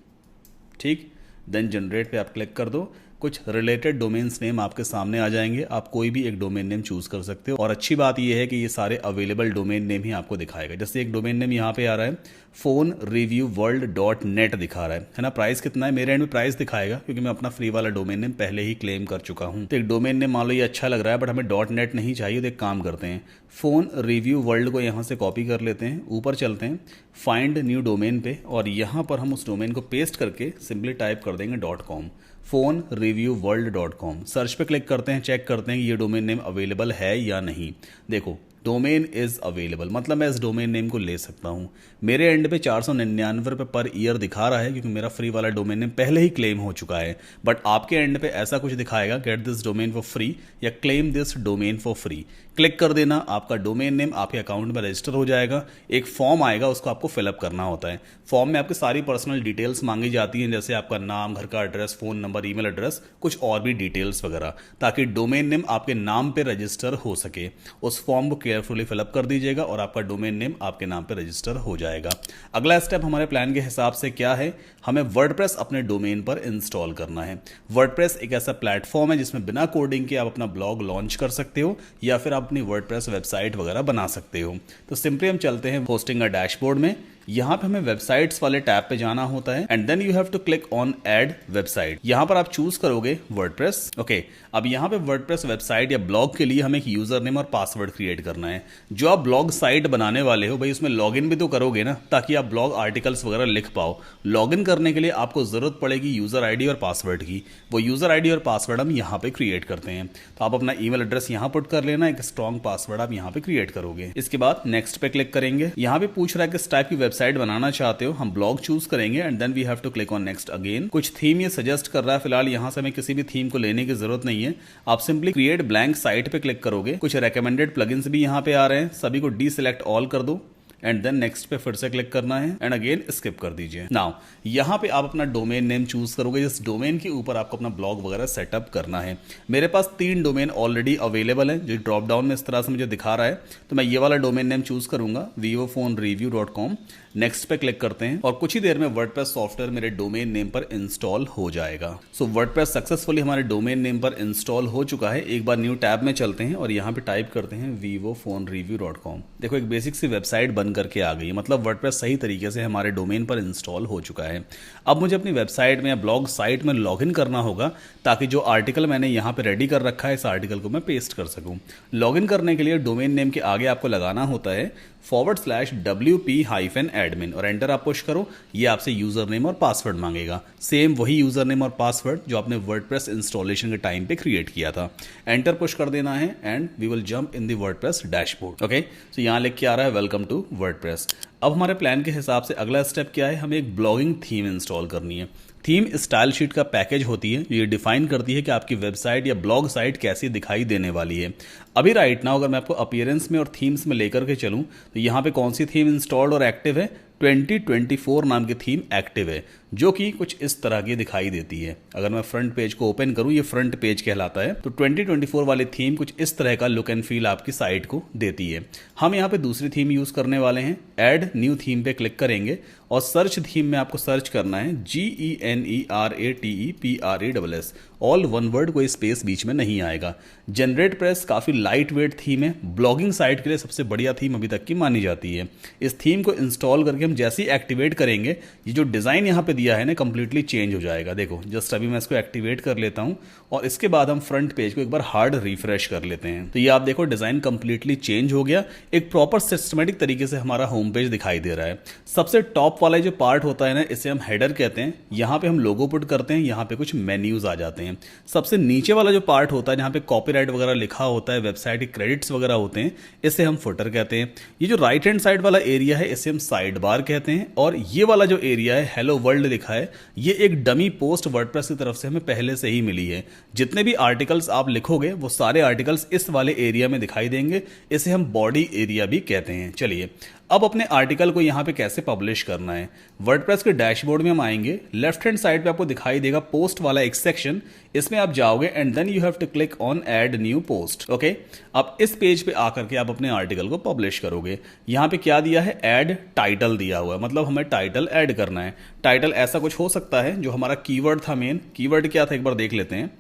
ठीक, देन जनरेट पे आप क्लिक कर दो, कुछ रिलेटेड डोमेन्स नेम आपके सामने आ जाएंगे। आप कोई भी एक डोमेन नेम चूज कर सकते हो, और अच्छी बात यह है कि ये सारे अवेलेबल डोमेन नेम ही आपको दिखाएगा। जैसे एक डोमेन नेम यहाँ पे आ रहा है, phonereviewworld.net दिखा रहा है ना। प्राइस कितना है, मेरे एंड में प्राइस दिखाएगा क्योंकि मैं अपना फ्री वाला डोमेन नेम पहले ही क्लेम कर चुका हूँ। तो एक डोमेन नेम मान लो ये अच्छा लग रहा है, बट हमें .net नहीं चाहिए, तो एक काम करते हैं, फोन रिव्यू वर्ल्ड को यहाँ से कॉपी कर लेते हैं, ऊपर चलते हैं फाइंड न्यू डोमेन पे, और यहाँ पर हम उस डोमेन को पेस्ट करके सिंपली टाइप कर देंगे .com, phonereviewworld.com। सर्च पे क्लिक करते हैं, चेक करते हैं कि ये डोमेन नेम अवेलेबल है या नहीं। देखो डोमेन इज अवेलेबल, मतलब मैं इस डोमेन नेम को ले सकता हूँ। मेरे एंड पे 499 रुपये पर ईयर दिखा रहा है क्योंकि मेरा फ्री वाला डोमेन नेम पहले ही क्लेम हो चुका है। बट आपके एंड पे ऐसा कुछ दिखाएगा, get this domain for free या claim this domain for free. Click कर देना, आपका डोमेन नेम आपके अकाउंट में रजिस्टर हो जाएगा। एक फॉर्म आएगा, उसको आपको फिलअप करना होता है। फॉर्म में आपकी सारी पर्सनल डिटेल्स मांगी जाती हैं, जैसे आपका नाम, घर का address, phone number, email address, कुछ और भी डिटेल्स वगैरह, ताकि डोमेन नेम आपके नाम पे रजिस्टर हो सके। उस फॉर्म को केयरफुली फिलअप कर दीजिएगा और आपका डोमेन नेम आपके नाम पे रजिस्टर हो जाएगा। अगला स्टेप हमारे प्लान के हिसाब से क्या है, हमें वर्डप्रेस अपने डोमेन पर इंस्टॉल करना है। वर्डप्रेस एक ऐसा प्लेटफॉर्म है जिसमें बिना कोडिंग के आप अपना ब्लॉग लॉन्च कर सकते हो या फिर आप अपनी वर्डप्रेस वेबसाइट वगैरह बना सकते हो। तो सिंपली हम चलते हैं होस्टिंग अ डैशबोर्ड में। यहां पे हमें वेबसाइट्स वाले टैब पे जाना होता है and then you have to click on add website. यहां पर आप चूज करोगे वर्डप्रेस। ओके, अब यहां पे वर्डप्रेस वेबसाइट या ब्लॉग के लिए हमें एक यूजर नेम और पासवर्ड क्रिएट करना है। जो आप ब्लॉग साइट बनाने वाले हो भाई, उसमें लॉगिन भी तो करोगे ना, ताकि आप ब्लॉग आर्टिकल्स वगैरह लिख पाओ। लॉगिन करने के लिए आपको जरूरत पड़ेगी यूजर आईडी और पासवर्ड की। वो यूजर आईडी और पासवर्ड हम यहाँ पे क्रिएट करते हैं। तो आप अपना ईमेल एड्रेस यहाँ पुट कर लेना, एक स्ट्रॉन्ग पासवर्ड आप यहाँ पे क्रिएट करोगे। इसके बाद नेक्स्ट पे क्लिक करेंगे। यहाँ पे पूछ रहा है किस टाइप की वेबसाइट बनाना चाहते हो, हम ब्लॉग चूज करेंगे and then we have to click on next again. कुछ थीम ये सजेस्ट कर रहा है, फिलहाल यहाँ से हमें किसी भी थीम को लेने की जरूरत नहीं है। आप सिंपली क्रिएट ब्लैंक साइट पे क्लिक करोगे। कुछ रेकमेंडेड प्लगइन्स भी यहाँ पे आ रहे हैं, सभी को डीसिलेक्ट ऑल कर दो एंड देन नेक्स्ट पे फिर से क्लिक करना है एंड अगेन स्किप कर दीजिए। नाउ यहाँ पे आप अपना डोमेन नेम चूज करोगे, जिस डोमेन के ऊपर आपको अपना ब्लॉग वगैरह सेटअप करना है। मेरे पास 3 डोमेन ऑलरेडी अवेलेबल है, जो ड्रॉप डाउन में इस तरह से मुझे दिखा रहा है। तो मैं ये वाला डोमेन नेम चूज करूंगा, vivophone.review.com। नेक्स्ट पे क्लिक करते हैं और कुछ ही देर में वर्डप्रेस सॉफ्टवेयर मेरे डोमेन नेम पर इंस्टॉल हो जाएगा। सो वर्डप्रेस सक्सेसफुली हमारे डोमेन नेम पर इंस्टॉल हो चुका है। एक बार न्यू टैब में चलते हैं और यहाँ पे टाइप करते हैं vivophone.review.com। देखो एक बेसिक सी वेबसाइट बन करके आ गई, मतलब वर्डप्रेस सही तरीके से हमारे डोमेन पर इंस्टॉल हो चुका है। अब मुझे अपनी वेबसाइट में या ब्लॉग साइट में लॉगिन करना होगा, ताकि जो आर्टिकल मैंने यहाँ पे रेडी कर रखा है, इस आर्टिकल को मैं पेस्ट कर सकूँ। लॉगिन करने के लिए डोमेन नेम के आगे आपको लगाना होता है /WP-admin और एंटर आप पुश करो। ये आपसे यूजर नेम और पासवर्ड मांगेगा, सेम वही यूजर नेम और पासवर्ड जो आपने वर्डप्रेस इंस्टॉलेशन के टाइम पे क्रिएट किया था। एंटर पुश कर देना है and we will jump in the WordPress dashboard. Okay, तो यहाँ लिख के आ रहा है वेलकम टू वर्डप्रेस। अब हमारे प्लान के हिसाब से अगला स्टेप क्या है, हमें एक ब्लॉगिंग थीम इंस्टॉल करनी है। थीम स्टाइल शीट का पैकेज होती है, ये डिफाइन करती है कि आपकी वेबसाइट या ब्लॉग साइट कैसी दिखाई देने वाली है। अभी राइट नाउ अगर मैं आपको अपीयरेंस में और थीम्स में लेकर के चलूं, तो यहाँ पे कौन सी थीम इंस्टॉल्ड और एक्टिव है, 2024 नाम की थीम एक्टिव है, जो कि कुछ इस तरह की दिखाई देती है। अगर मैं फ्रंट पेज को ओपन करूं, ये फ्रंट पेज कहलाता है। तो 2024 वाली थीम कुछ इस तरह का लुक एंड फील आपकी साइट को देती है। हम यहाँ पे दूसरी थीम यूज करने वाले हैं। ऐड न्यू थीम पे क्लिक करेंगे और सर्च थीम में आपको सर्च करना है GENERATEPRESS, ऑल वन वर्ड, कोई स्पेस बीच में नहीं आएगा। जनरेट प्रेस काफी लाइट वेट थीम है, ब्लॉगिंग साइट के लिए सबसे बढ़िया थीम अभी तक की मानी जाती है। इस थीम को इंस्टॉल करके हम जैसे ही एक्टिवेट करेंगे, ये जो डिजाइन यहाँ पे दिया है ना, कंप्लीटली चेंज हो जाएगा। देखो जस्ट अभी मैं इसको एक्टिवेट कर लेता हूँ और इसके बाद हम फ्रंट पेज को एक बार हार्ड रिफ्रेश कर लेते हैं। तो ये आप देखो डिजाइन कंप्लीटली चेंज हो गया, एक प्रॉपर सिस्टमेटिक तरीके से हमारा होम पेज दिखाई दे रहा है। सबसे टॉप वाला जो पार्ट होता है ना, इसे हम हेडर कहते हैं। यहाँ पे हम लोगो पुट करते हैं, यहाँ पे कुछ मेन्यूज आ जाते हैं। सबसे नीचे वाला जो पार्ट होता है, जहाँ पे कॉपीराइट वगैरह लिखा होता है, वेबसाइट के क्रेडिट्स वगैरह होते हैं, इसे हम फुटर कहते हैं। ये जो राइट हैंड साइड वाला एरिया है, इसे हम साइड बार कहते हैं। और ये वाला जो एरिया है, हेलो वर्ल्ड लिखा है, ये एक डमी पोस्ट वर्डप्रेस की तरफ से हमें पहले से ही मिली है। जितने भी आर्टिकल्स आप लिखोगे, वो सारे आर्टिकल्स इस वाले एरिया में दिखाई देंगे। इसे हम बॉडी एरिया भी कहते हैं। चलिए अब अपने आर्टिकल को यहाँ पे कैसे पब्लिश करना है। वर्डप्रेस के डैशबोर्ड में हम आएंगे, लेफ्ट हैंड साइड पे आपको दिखाई देगा पोस्ट वाला एक सेक्शन, इसमें आप जाओगे and then you have to click on add new post. Okay, अब इस पेज पे आकर के आप अपने आर्टिकल को पब्लिश करोगे। यहाँ पे क्या दिया है, ऐड टाइटल दिया हुआ है, मतलब हमें टाइटल ऐड करना है। टाइटल ऐसा कुछ हो सकता है, जो हमारा कीवर्ड था, मेन कीवर्ड क्या था एक बार देख लेते हैं,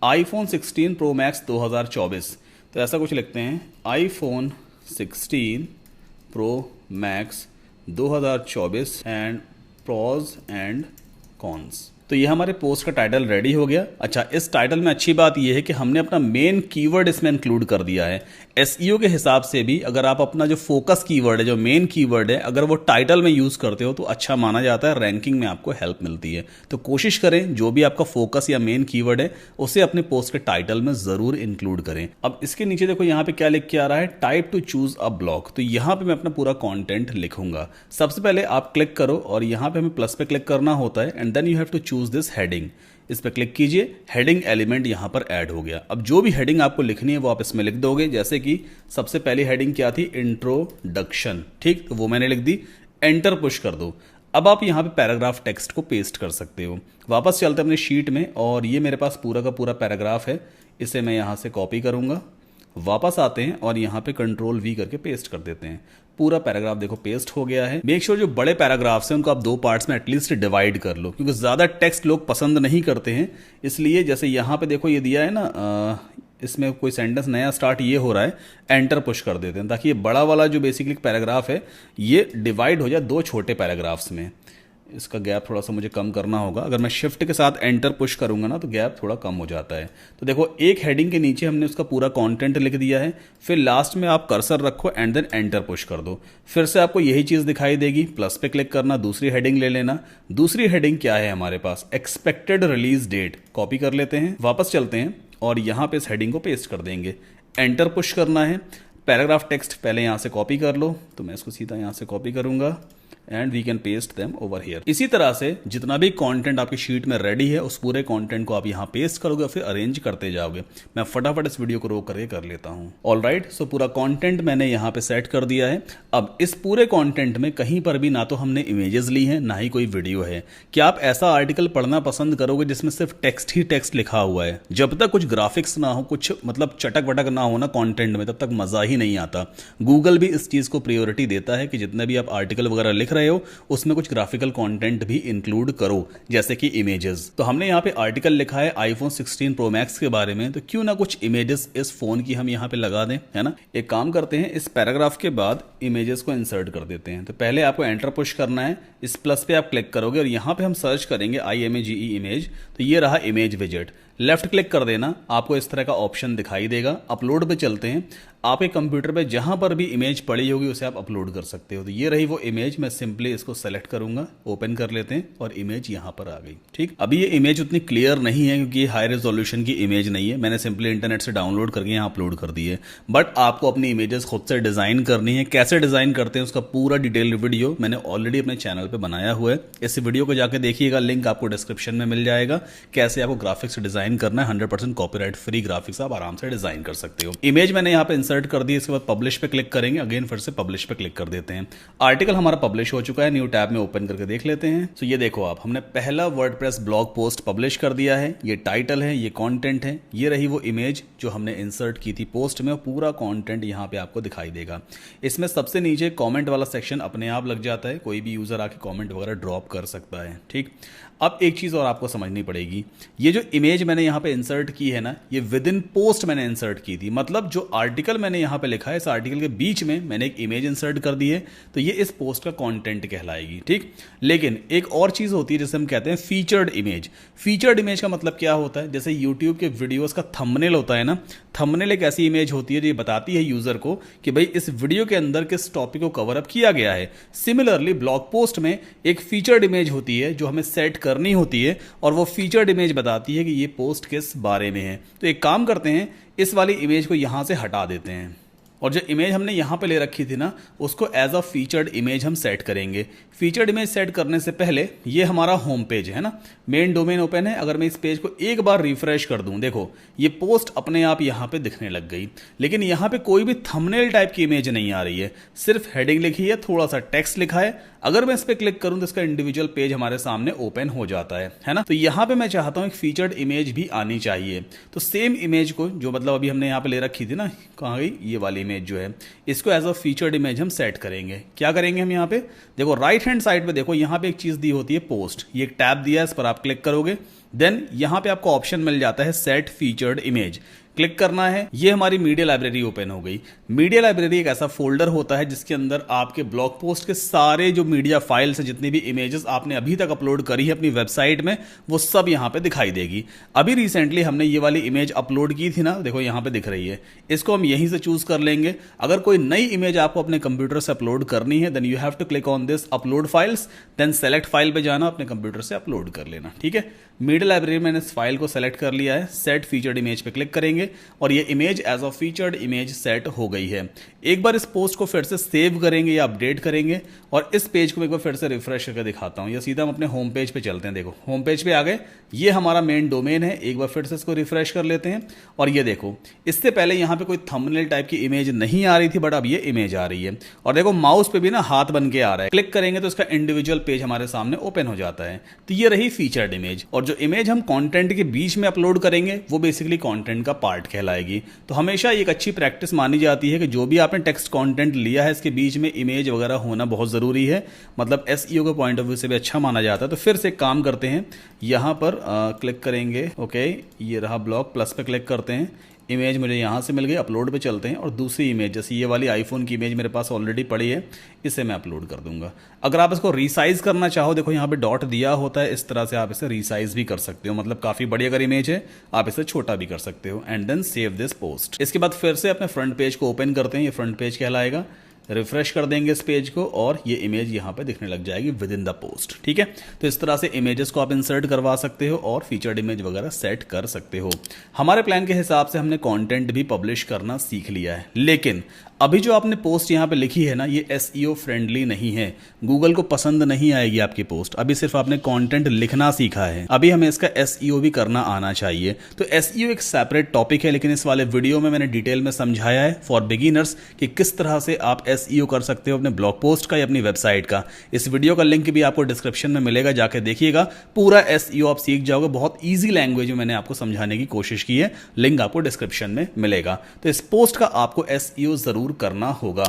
iPhone 16 Pro Max 2024। तो ऐसा कुछ लिखते हैं, iPhone 16 Pro Max 2024 and pros and cons. तो तो ये हमारे पोस्ट का टाइटल रेडी हो गया। अच्छा, इस टाइटल में अच्छी बात ये है कि हमने अपना मेन कीवर्ड इसमें इंक्लूड कर दिया है। एसईओ के हिसाब से भी अगर आप अपना जो फोकस कीवर्ड है, जो मेन कीवर्ड है, अगर वो टाइटल में यूज करते हो तो अच्छा माना जाता है, रैंकिंग में आपको हेल्प मिलती है। तो कोशिश करें जो भी आपका फोकस या मेन कीवर्ड है उसे अपने पोस्ट के टाइटल में जरूर इंक्लूड करें। अब इसके नीचे देखो यहाँ पे क्या लिख के आ रहा है, type two choose a blog. तो यहाँ पे मैं अपना पूरा कंटेंट लिखूंगा। सबसे पहले आप क्लिक करो और यहाँ पे हमें प्लस पे क्लिक करना होता है and then you have to choose this heading. इस पर क्लिक कीजिए, हेडिंग एलिमेंट यहाँ पर ऐड हो गया। अब जो भी हेडिंग आपको लिखनी है वो आप इसमें लिख दोगे। जैसे कि सबसे पहली हेडिंग क्या थी, इंट्रोडक्शन, ठीक, तो वो मैंने लिख दी। एंटर पुश कर दो। अब आप यहाँ पे पैराग्राफ टेक्स्ट को पेस्ट कर सकते हो। वापस चलते हैं अपने शीट में और ये मेरे पास पूरा का पूरा पैराग्राफ है। इसे मैं यहाँ से कॉपी करूँगा, वापस आते हैं और यहाँ पे कंट्रोल वी करके पेस्ट कर देते हैं। पूरा पैराग्राफ देखो पेस्ट हो गया है। मेक श्योर जो बड़े पैराग्राफ्स हैं उनको आप 2 पार्ट्स में एटलीस्ट डिवाइड कर लो, क्योंकि ज़्यादा टेक्स्ट लोग पसंद नहीं करते हैं। इसलिए जैसे यहाँ पे देखो ये दिया है ना, इसमें कोई सेंटेंस नया स्टार्ट ये हो रहा है, एंटर पुश कर देते हैं ताकि ये बड़ा वाला जो बेसिकली पैराग्राफ है ये डिवाइड हो जाए 2 छोटे पैराग्राफ्स में। इसका गैप थोड़ा सा मुझे कम करना होगा। अगर मैं शिफ्ट के साथ एंटर पुश करूंगा ना तो गैप थोड़ा कम हो जाता है। तो देखो एक हेडिंग के नीचे हमने उसका पूरा कंटेंट लिख दिया है। फिर लास्ट में आप कर्सर रखो एंड देन एंटर पुश कर दो। फिर से आपको यही चीज़ दिखाई देगी, प्लस पे क्लिक करना, दूसरी हेडिंग ले लेना। दूसरी हेडिंग क्या है हमारे पास, एक्सपेक्टेड रिलीज डेट। कॉपी कर लेते हैं, वापस चलते हैं और यहाँ पे इस हेडिंग को पेस्ट कर देंगे। एंटर पुश करना है। पैराग्राफ टेक्स्ट पहले यहाँ से कॉपी कर लो, तो मैं इसको सीधा यहाँ से कॉपी करूंगा and we can paste them over here. इसी तरह से जितना भी कंटेंट आपकी शीट में रेडी है उस पूरे कंटेंट को आप यहाँ पेस्ट करोगे और फिर अरेंज करते जाओगे। मैं फटाफट इस वीडियो को रोक करके कर लेता हूँ। ऑलराइट, सो पूरा कंटेंट मैंने यहाँ पे सेट कर दिया है। अब इस पूरे कंटेंट में कहीं पर भी ना तो हमने इमेजेस ली हैं ना ही कोई वीडियो है। क्या आप ऐसा आर्टिकल पढ़ना पसंद करोगे जिसमें सिर्फ टेक्स्ट ही टेक्स्ट लिखा हुआ है? जब तक कुछ ग्राफिक्स ना हो, कुछ मतलब चटक वटक ना हो ना कंटेंट में, तब तक मजा ही नहीं आता। गूगल भी इस चीज को प्रायोरिटी देता है कि जितने भी आप आर्टिकल वगैरह लिख रहे हो उसमें कुछ ग्राफिकल कंटेंट भी इंक्लूड करो, जैसे कि इमेजेस। तो हमने यहाँ पे आर्टिकल लिखा है आईफोन 16 प्रो मैक्स के बारे में, तो क्यों ना कुछ इमेजेस इस फोन की हम यहाँ पे लगा दें, है ना। एक काम करते हैं, इस पैराग्राफ के बाद इमेजेस को इंसर्ट कर देते हैं। तो पहले आपको एंटर पुश करना है, इस प्लस पे आप क्लिक करोगे और यहाँ पे हम सर्च करेंगे IMAGE इमेज। तो ये रहा इमेज विजेट। लेफ्ट क्लिक कर देना, आपको इस तरह का ऑप्शन दिखाई देगा। अपलोड पे चलते हैं। आपके कंप्यूटर पे जहां पर भी इमेज पड़ी होगी उसे आप अपलोड कर सकते हो। तो ये रही वो इमेज। मैं सिंपली इसको सेलेक्ट करूंगा, ओपन कर लेते हैं और इमेज यहां पर आ गई। ठीक, अभी ये इमेज उतनी क्लियर नहीं है क्योंकि ये हाई रेजोल्यूशन की इमेज नहीं है। मैंने सिंपली इंटरनेट से डाउनलोड करके यहाँ अपलोड कर दी है। बट आपको अपनी इमेजेस खुद से डिजाइन करनी है। कैसे डिजाइन करते हैं उसका पूरा डिटेल वीडियो मैंने ऑलरेडी अपने चैनल पर बनाया हुआ है। इस वीडियो को जाकर देखिएगा, लिंक आपको डिस्क्रिप्शन में मिल जाएगा। कैसे आपको ग्राफिक्स डिजाइन करना है, 100% कॉपीराइट फ्री ग्राफिक्स आप आराम से डिजाइन कर सकते हो। इमेज मैंने यहाँ पे इंसर्ट कर दी। इसके बाद पब्लिश पे क्लिक करेंगे, अगेन फिर से पब्लिश पे क्लिक कर देते हैं। आर्टिकल हमारा पब्लिश हो चुका है। न्यू टैब में ओपन करके देख लेते हैं। तो ये देखो आप, हमने पहला वर्डप्रेस ब्लॉग पोस्ट पब्लिश कर दिया है। ये टाइटल है, ये कंटेंट है, ये रही वो इमेज जो हमने इंसर्ट की थी पोस्ट में। पूरा कंटेंट यहाँ पे आपको दिखाई देगा। इसमें सबसे नीचे कमेंट वाला सेक्शन अपने आप लग जाता है, कोई भी यूजर आके कमेंट वगैरह ड्रॉप कर सकता है। ठीक, अब एक चीज और आपको समझनी पड़ेगी। ये जो इमेज मैंने यहाँ पे इंसर्ट की है ना, ये विद इन पोस्ट मैंने इंसर्ट की थी। मतलब जो आर्टिकल मैंने यहाँ पे लिखा है, इस आर्टिकल के बीच में मैंने एक इमेज इंसर्ट कर दी है, तो ये इस पोस्ट का कंटेंट कहलाएगी। ठीक, लेकिन एक और चीज होती है जिसे हम कहते हैं फीचर्ड इमेज। फीचर्ड इमेज का मतलब क्या होता है, जैसे यूट्यूब के वीडियोस का थंबनेल होता है ना, थंबनेल एक ऐसी इमेज होती है जो ये बताती है यूजर को कि भाई इस वीडियो के अंदर किस टॉपिक को कवर अप किया गया है। सिमिलरली ब्लॉग पोस्ट में एक फीचर्ड इमेज होती है जो हमें सेट करनी होती है और वो फीचर्ड इमेज बताती है कि ये पोस्ट किस बारे में है। तो एक काम करते हैं, इस वाली इमेज को यहां से हटा देते हैं और जो इमेज हमने यहाँ पे ले रखी थी ना, उसको एज अ फीचर्ड इमेज हम सेट करेंगे। फीचर्ड इमेज सेट करने से पहले ये हमारा होम पेज है ना, मेन डोमेन ओपन है। अगर मैं इस पेज को एक बार रिफ्रेश कर दूं, देखो ये पोस्ट अपने आप यहाँ पे दिखने लग गई। लेकिन यहाँ पे कोई भी थंबनेल टाइप की इमेज नहीं आ रही है, सिर्फ हेडिंग लिखी है, थोड़ा सा टेक्स्ट लिखा है। अगर मैं इस पर क्लिक करूं तो इसका इंडिविजुअल पेज हमारे सामने ओपन हो जाता है ना। तो यहाँ पे मैं चाहता हूँ एक फीचर्ड इमेज भी आनी चाहिए। तो सेम इमेज को जो मतलब अभी हमने यहाँ पे ले रखी थी ना, कहाँ गई ये वाली इमेज जो है, इसको एज अ फीचर्ड इमेज हम सेट करेंगे। क्या करेंगे हम यहाँ पे, देखो राइट हैंड साइड पे देखो यहाँ पे एक चीज दी होती है पोस्ट। ये एक टैब दिया है, इस पर आप क्लिक करोगे, देन यहाँ पे आपको ऑप्शन मिल जाता है सेट फीचर्ड इमेज। क्लिक करना है, ये हमारी मीडिया लाइब्रेरी ओपन हो गई। मीडिया लाइब्रेरी एक ऐसा फोल्डर होता है जिसके अंदर आपके ब्लॉग पोस्ट के सारे जो मीडिया फाइल्स हैं, जितनी भी इमेजेस आपने अभी तक अपलोड करी है अपनी वेबसाइट में, वो सब यहां पे दिखाई देगी। अभी रिसेंटली हमने ये वाली इमेज अपलोड की थी ना, देखो यहां पे दिख रही है, इसको हम यहीं से चूज कर लेंगे। अगर कोई नई इमेज आपको अपने कंप्यूटर से अपलोड करनी है, then you have to click on this upload files, then select file पे जाना, अपने कंप्यूटर से अपलोड कर लेना। ठीक है, मीडिया लाइब्रेरी में मैंने इस फाइल को सेलेक्ट कर लिया है, सेट फीचर्ड इमेज पे क्लिक करेंगे और ये image as a featured image set हो गई है। एक बार इस पोस्ट को फिर से सेव करेंगे या अपडेट करेंगे और इस पेज को एक बार फिर से रिफ्रेश करके दिखाता हूं, या सीधा हम अपने होम पेज पे चलते हैं। देखो होम पेज पे आ गए, ये हमारा मेन डोमेन है। एक बार फिर से इसको रिफ्रेश कर लेते हैं और ये देखो, इससे पहले यहां पे कोई थंबनेल टाइप की इमेज नहीं आ रही थी, बट अब ये इमेज आ रही है और देखो माउस पे भी ना हाथ बन के आ रहा है। क्लिक करेंगे तो इसका इंडिविजुअल पेज हमारे सामने ओपन हो जाता है। तो ये रही फीचर्ड इमेज, और जो इमेज हम कंटेंट के बीच में अपलोड करेंगे वो बेसिकली कंटेंट का पार्ट कहलाएगी। तो हमेशा एक अच्छी प्रैक्टिस मानी जाती है कि जो भी आपने टेक्स्ट कंटेंट लिया है इसके बीच में इमेज वगैरह होना बहुत जरूरी है, मतलब एसईओ के पॉइंट ऑफ व्यू से भी अच्छा माना जाता है। तो फिर से एक काम करते हैं, यहां पर क्लिक करेंगे, ओके ये रहा ब्लॉग, प्लस पे क्लिक करते हैं, इमेज मुझे यहाँ से मिल गई, अपलोड पे चलते हैं और दूसरी इमेज जैसे ये वाली आईफोन की इमेज मेरे पास ऑलरेडी पड़ी है, इसे मैं अपलोड कर दूंगा। अगर आप इसको रीसाइज करना चाहो, देखो यहाँ पे डॉट दिया होता है, इस तरह से आप इसे रीसाइज भी कर सकते हो, मतलब काफी बड़ी अगर इमेज है आप इसे छोटा भी कर सकते हो। And then save this post. इसके बाद फिर से अपने फ्रंट पेज को ओपन करते हैं, ये फ्रंट पेज कहलाएगा, रिफ्रेश कर देंगे इस पेज को और ये इमेज यहां पे दिखने लग जाएगी विद इन द पोस्ट। ठीक है, तो इस तरह से इमेजेस को आप इंसर्ट करवा सकते हो और फीचर्ड इमेज वगैरह सेट कर सकते हो। हमारे प्लान के हिसाब से हमने कंटेंट भी पब्लिश करना सीख लिया है, लेकिन अभी जो आपने पोस्ट यहां पे लिखी है ना, ये एसईओ फ्रेंडली नहीं है, गूगल को पसंद नहीं आएगी आपकी पोस्ट। अभी सिर्फ आपने कंटेंट लिखना सीखा है, अभी हमें इसका एसईओ भी करना आना चाहिए। तो एसईओ एक सेपरेट टॉपिक है, लेकिन इस वाले वीडियो में मैंने डिटेल में समझाया है फॉर बिगिनर्स कि किस तरह से आप एसईओ कर सकते हो अपने ब्लॉग पोस्ट का या अपनी वेबसाइट का। इस वीडियो का लिंक भी आपको डिस्क्रिप्शन में मिलेगा, जाके देखिएगा, पूरा एसईओ आप सीख जाओगे। बहुत ईजी लैंग्वेज में मैंने आपको समझाने की कोशिश की है, लिंक आपको डिस्क्रिप्शन में मिलेगा। तो इस पोस्ट का आपको एसईओ जरूर करना होगा।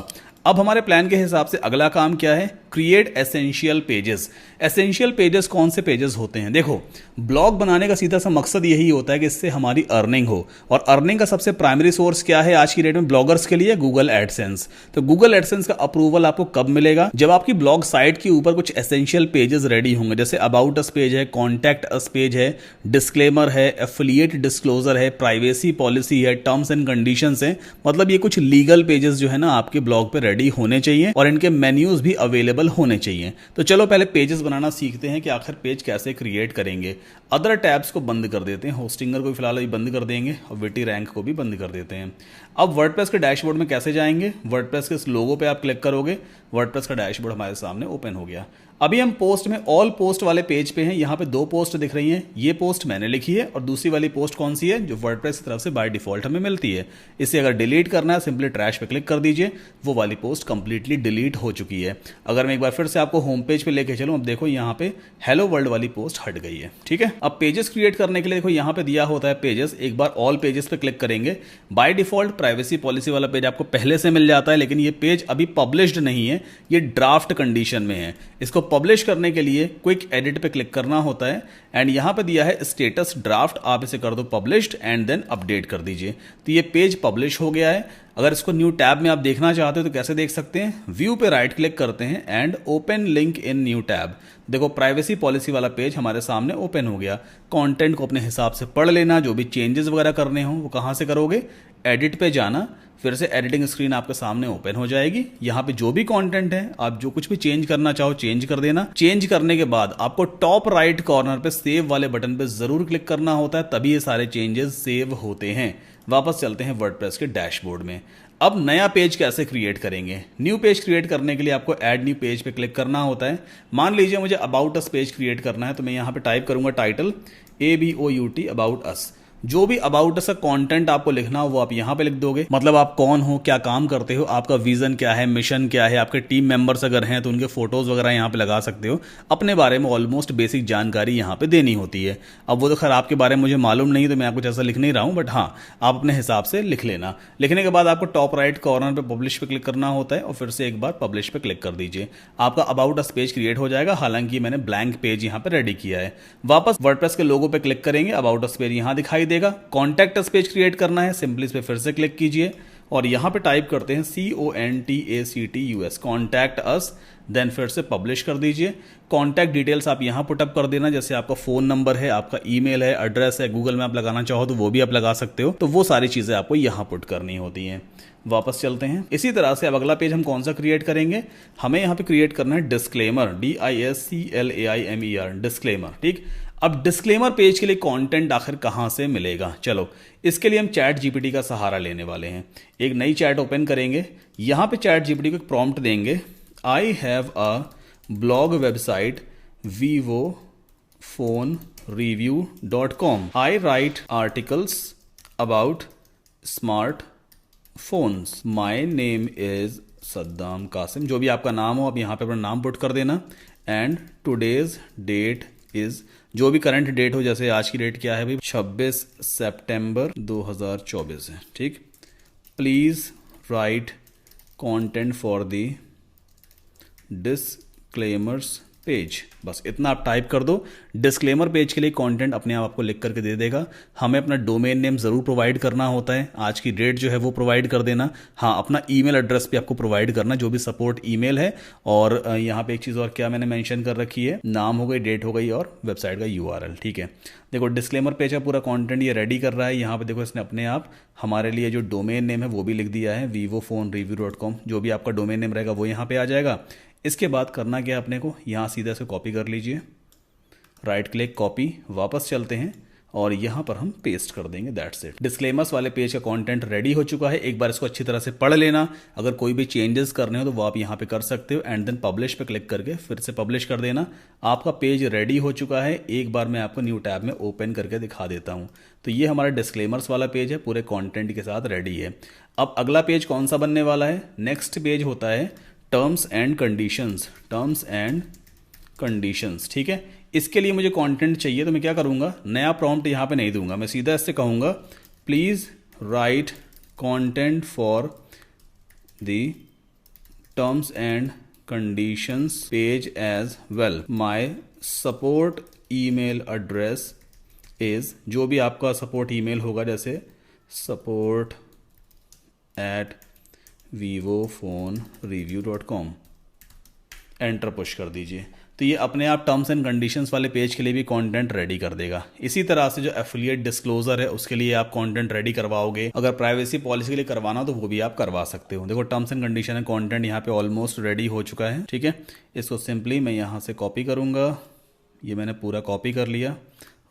अब हमारे प्लान के हिसाब से अगला काम क्या है, create essential pages. Essential pages कौन से पेजेस होते हैं? देखो ब्लॉग बनाने का सीधा सा मकसद यही होता है कि इससे हमारी अर्निंग हो, और अर्निंग का सबसे प्राइमरी सोर्स क्या है आज की डेट में ब्लॉगर्स के लिए? Google AdSense. तो गूगल एडसेंस का अप्रूवल आपको कब मिलेगा? जब आपकी ब्लॉग साइट के ऊपर कुछ एसेंशियल पेजेस रेडी होंगे, जैसे अबाउट अस पेज है, कॉन्टैक्ट अस पेज है, डिस्क्लेमर है, एफिलिएट डिस्क्लोजर है, प्राइवेसी पॉलिसी है, टर्म्स एंड कंडीशंस है। मतलब ये कुछ लीगल पेजेस जो है ना आपके ब्लॉग पे रेडी होने चाहिए और इनके मेन्यूज भी अवेलेबल होने चाहिए। तो चलो पहले पेजेस बनाना सीखते हैं कि आखिर पेज कैसे क्रिएट करेंगे। अदर टैब्स को बंद कर देते हैं, होस्टिंगर को फिलहाल अभी बंद कर देंगे और विटी रैंक को भी बंद कर देते हैं। अब वर्डप्रेस के डैशबोर्ड में कैसे जाएंगे? वर्डप्रेस के इस लोगो पे आप क्लिक करोगे, वर्डप्रेस का डैशबोर्ड हमारे सामने ओपन हो गया। अभी हम पोस्ट में ऑल पोस्ट वाले पेज पे हैं, यहाँ पे दो पोस्ट दिख रही हैं। ये पोस्ट मैंने लिखी है और दूसरी वाली पोस्ट कौन सी है? जो वर्डप्रेस की तरफ से बाय डिफॉल्ट हमें मिलती है। इसे अगर डिलीट करना है सिंपली ट्रैश पे क्लिक कर दीजिए, वो वाली पोस्ट कंप्लीटली डिलीट हो चुकी है। अगर मैं एक बार फिर से आपको होम पेज पे लेके चलूं, अब देखो यहाँ पे हेलो वर्ल्ड वाली पोस्ट हट गई है। ठीक है, अब पेजेस क्रिएट करने के लिए देखो यहाँ पे दिया होता है पेजेस। एक बार ऑल पेजेस पे क्लिक करेंगे, बाय डिफॉल्ट प्राइवेसी पॉलिसी वाला पेज आपको पहले से मिल जाता है, लेकिन ये पेज अभी पब्लिश्ड नहीं है, ये ड्राफ्ट कंडीशन में है। इसको पब्लिश करने के लिए क्विक एडिट पे क्लिक करना होता है एंड यहां पे दिया है स्टेटस ड्राफ्ट, आप इसे कर दो पब्लिश्ड एंड देन अपडेट कर दीजिए। तो ये पेज पब्लिश हो गया है। अगर इसको न्यू टैब में आप देखना चाहते हो तो कैसे देख सकते हैं? व्यू पे राइट क्लिक करते हैं and open link in new tab. देखो प्राइवेसी पॉलिसी वाला पेज हमारे सामने ओपन हो गया। कंटेंट को अपने हिसाब से पढ़ लेना, जो भी चेंजेस वगैरह करने हो वो कहां से करोगे? एडिट पे जाना, फिर से एडिटिंग स्क्रीन आपके सामने ओपन हो जाएगी। यहाँ पे जो भी कंटेंट है आप जो कुछ भी चेंज करना चाहो चेंज कर देना। चेंज करने के बाद आपको टॉप राइट कॉर्नर पे सेव वाले बटन पे जरूर क्लिक करना होता है, तभी ये सारे चेंजेस सेव होते हैं। वापस चलते हैं वर्डप्रेस के डैशबोर्ड में। अब नया पेज कैसे क्रिएट करेंगे? न्यू पेज क्रिएट करने के लिए आपको ऐड न्यू पेज पे क्लिक करना होता है। मान लीजिए मुझे अबाउट अस पेज क्रिएट करना है, तो मैं यहाँ पे टाइप करूंगा टाइटल ABOUT अबाउट अस। जो भी अबाउट अस का कंटेंट आपको लिखना हो वो आप यहां पे लिख दोगे, मतलब आप कौन हो, क्या काम करते हो, आपका विजन क्या है, मिशन क्या है, आपके टीम मेंबर्स अगर हैं तो उनके फोटोज वगैरह यहां पे लगा सकते हो। अपने बारे में ऑलमोस्ट बेसिक जानकारी यहां पे देनी होती है। अब वो तो खैर आपके बारे में मुझे मालूम नहीं, तो मैं आपको जैसा लिख नहीं रहा हूं, बट हाँ आप अपने हिसाब से लिख लेना। लिखने के बाद आपको टॉप राइट कॉर्नर पे पब्लिश पे क्लिक करना होता है और फिर से एक बार पब्लिश पे क्लिक कर दीजिए, आपका अबाउट अस पेज क्रिएट हो जाएगा। हालांकि मैंने ब्लैंक पेज यहां पे रेडी किया है। वापस वर्डप्रेस के लोगो पे क्लिक करेंगे, अबाउट अस पेज यहां दिखाई देगा। कॉन्टैक्ट अस पेज क्रिएट करना है, सिंपली इस पर फिर से क्लिक कीजिए और यहाँ पे टाइप करते हैं CONTACTUS, कॉन्टैक्ट अस, देन फिर से पब्लिश कर दीजिए। कॉन्टैक्ट डिटेल्स आप यहाँ पुटअप कर देना, जैसे आपका फ़ोन नंबर है, आपका ईमेल है, एड्रेस है, गूगल मैप लगाना चाहो तो वो भी आप लगा सकते हो। तो वो सारी चीज़ें आपको यहाँ पुट करनी होती हैं। वापस चलते हैं। इसी तरह से अब अगला पेज हम कौन सा क्रिएट करेंगे, हमें यहाँ पे क्रिएट करना है डिस्क्लेमर, DISCLAIMER, डिस्क्लेमर। ठीक, अब डिस्क्लेमर पेज के लिए कंटेंट आखिर कहाँ से मिलेगा, चलो इसके लिए हम चैट जीपीटी का सहारा लेने वाले हैं। एक नई चैट ओपन करेंगे, यहाँ पे चैट जीपीटी को एक प्रॉम्प्ट देंगे, I have a blog website vivophone.review.com, I write articles about smart phones, my name is Saddam Qasim, जो भी आपका नाम हो आप यहाँ पे अपना नाम पुट कर देना, एंड टुडेज डेट इज, जो भी करंट डेट हो, जैसे आज की डेट क्या है भाई 26 सितंबर 2024 है। ठीक, please write content for the disclaimers page, बस इतना आप टाइप कर दो। डिस्क्लेमर पेज के लिए कंटेंट अपने आप आपको लिख करके दे देगा। हमें अपना डोमेन नेम जरूर प्रोवाइड करना होता है, आज की डेट जो है वो प्रोवाइड कर देना। हाँ, अपना ईमेल एड्रेस भी आपको प्रोवाइड करना, जो भी सपोर्ट ईमेल है। और यहाँ पे एक चीज़ और क्या मैंने मेंशन कर रखी है, नाम हो गई, डेट हो गई और वेबसाइट का URL। ठीक है, देखो डिस्क्लेमर पेज का पूरा कंटेंट ये रेडी कर रहा है। यहाँ पे देखो इसने अपने आप हमारे लिए जो डोमेन नेम है वो भी लिख दिया है, vivophone.review.com, जो भी आपका डोमेन नेम रहेगा वो यहाँ पे आ जाएगा। इसके बाद करना क्या है अपने को, यहाँ सीधा से कॉपी कर लीजिए, राइट क्लिक कॉपी, वापस चलते हैं और यहाँ पर हम पेस्ट कर देंगे, दैट्स इट। डिस्क्लेमर्स वाले पेज का कंटेंट रेडी हो चुका है। एक बार इसको अच्छी तरह से पढ़ लेना, अगर कोई भी चेंजेस करने हो तो वो आप यहाँ पे कर सकते हो, एंड देन पब्लिश पे क्लिक करके फिर से पब्लिश कर देना। आपका पेज रेडी हो चुका है। एक बार मैं आपको न्यू टैब में ओपन करके दिखा देता हूँ। तो ये हमारा डिस्क्लेमर्स वाला पेज है, पूरे कॉन्टेंट के साथ रेडी है। अब अगला पेज कौन सा बनने वाला है, नेक्स्ट पेज होता है terms and conditions, terms and conditions. ठीक है, इसके लिए मुझे कंटेंट चाहिए, तो मैं क्या करूंगा, नया प्रॉम्प्ट यहाँ पे नहीं दूंगा, मैं सीधा इससे कहूंगा please write content for the terms and conditions page as well, my support email address is, जो भी आपका सपोर्ट ईमेल होगा, जैसे support@vivophone.review.com, एंटर पुश कर दीजिए। तो ये अपने आप टर्म्स एंड कंडीशंस वाले पेज के लिए भी कंटेंट रेडी कर देगा। इसी तरह से जो एफिलिएट डिस्क्लोजर है उसके लिए आप कंटेंट रेडी करवाओगे, अगर प्राइवेसी पॉलिसी के लिए करवाना हो तो वो भी आप करवा सकते हो। देखो टर्म्स एंड कंडीशन है, कंटेंट यहाँ पे ऑलमोस्ट रेडी हो चुका है। ठीक है, इसको सिंपली मैं यहाँ से कॉपी करूँगा, ये मैंने पूरा कॉपी कर लिया,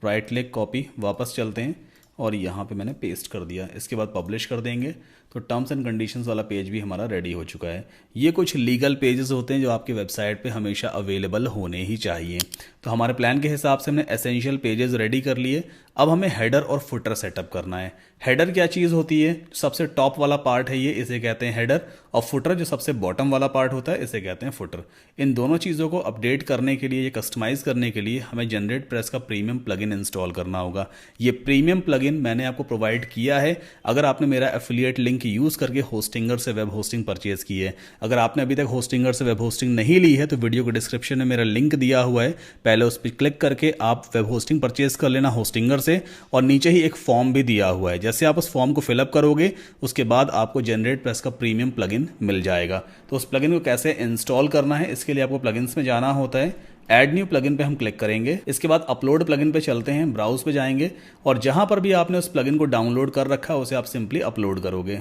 राइट क्लिक कॉपी, वापस चलते हैं और यहाँ पे मैंने पेस्ट कर दिया। इसके बाद पब्लिश कर देंगे तो टर्म्स एंड कंडीशंस वाला पेज भी हमारा रेडी हो चुका है। ये कुछ लीगल पेजेस होते हैं जो आपकी वेबसाइट पे हमेशा अवेलेबल होने ही चाहिए। तो हमारे प्लान के हिसाब से हमने एसेंशियल पेजेस रेडी कर लिए। अब हमें हेडर और फुटर सेटअप करना है। हेडर क्या चीज़ होती है, सबसे टॉप वाला पार्ट है ये, इसे कहते हैं हेडर, और फुटर जो सबसे बॉटम वाला पार्ट होता है इसे कहते हैं फुटर। इन दोनों चीज़ों को अपडेट करने के लिए, ये कस्टमाइज करने के लिए हमें जनरेट प्रेस का प्रीमियम प्लगइन इंस्टॉल करना होगा। ये प्रीमियम प्लगइन मैंने आपको प्रोवाइड किया है अगर आपने मेरा एफिलिएट लिंक यूज़ करके होस्टिंगर से वेब होस्टिंग परचेज की है। अगर आपने अभी तक होस्टिंगर से वेब होस्टिंग नहीं ली है तो वीडियो के डिस्क्रिप्शन में मेरा लिंक दिया हुआ है, पहले उस पर क्लिक करके आप वेब होस्टिंग परचेज कर लेना होस्टिंगर से, और नीचे ही एक फॉर्म भी दिया हुआ है, जैसे आप उस फॉर्म को फिलअप करोगे उसके बाद आपको जनरेट प्रेस का प्रीमियम प्लगइन मिल जाएगा। तो उस प्लगइन को कैसे इंस्टॉल करना है, इसके लिए आपको प्लगइन्स में जाना होता है, ऐड न्यू प्लगइन पे हम क्लिक करेंगे। इसके बाद अपलोड प्लगइन पे चलते हैं, ब्राउज पे जाएंगे और जहां पर भी आपने उस प्लगइन को डाउनलोड कर रखा है उसे आप सिंपली अपलोड करोगे।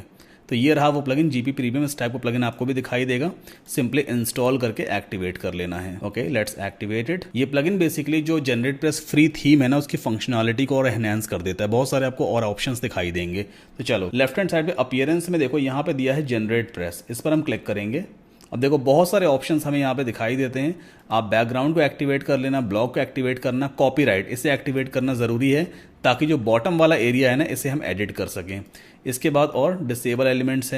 तो ये रहा वो प्लगइन जीपी प्रीमियम, इस टाइप का प्लगइन आपको भी दिखाई देगा, सिंपली इंस्टॉल करके एक्टिवेट कर लेना है। Okay, let's activate it. ये प्लगइन बेसिकली जो जनरेट प्रेस फ्री थीम है ना उसकी फंक्शनलिटी को और एनहांस कर देता है, बहुत सारे आपको और ऑप्शंस दिखाई देंगे। तो चलो लेफ्ट हैंड साइड पे अपीयरेंस में देखो यहाँ पे दिया है जनरेट प्रेस, इस पर हम क्लिक करेंगे। अब देखो बहुत सारे ऑप्शंस हमें यहाँ पे दिखाई देते हैं। आप बैकग्राउंड को एक्टिवेट कर लेना, ब्लॉग को एक्टिवेट करना, कॉपीराइट इसे एक्टिवेट करना ज़रूरी है ताकि जो बॉटम वाला एरिया है ना इसे हम एडिट कर सकें। इसके बाद और डिसेबल एलिमेंट्स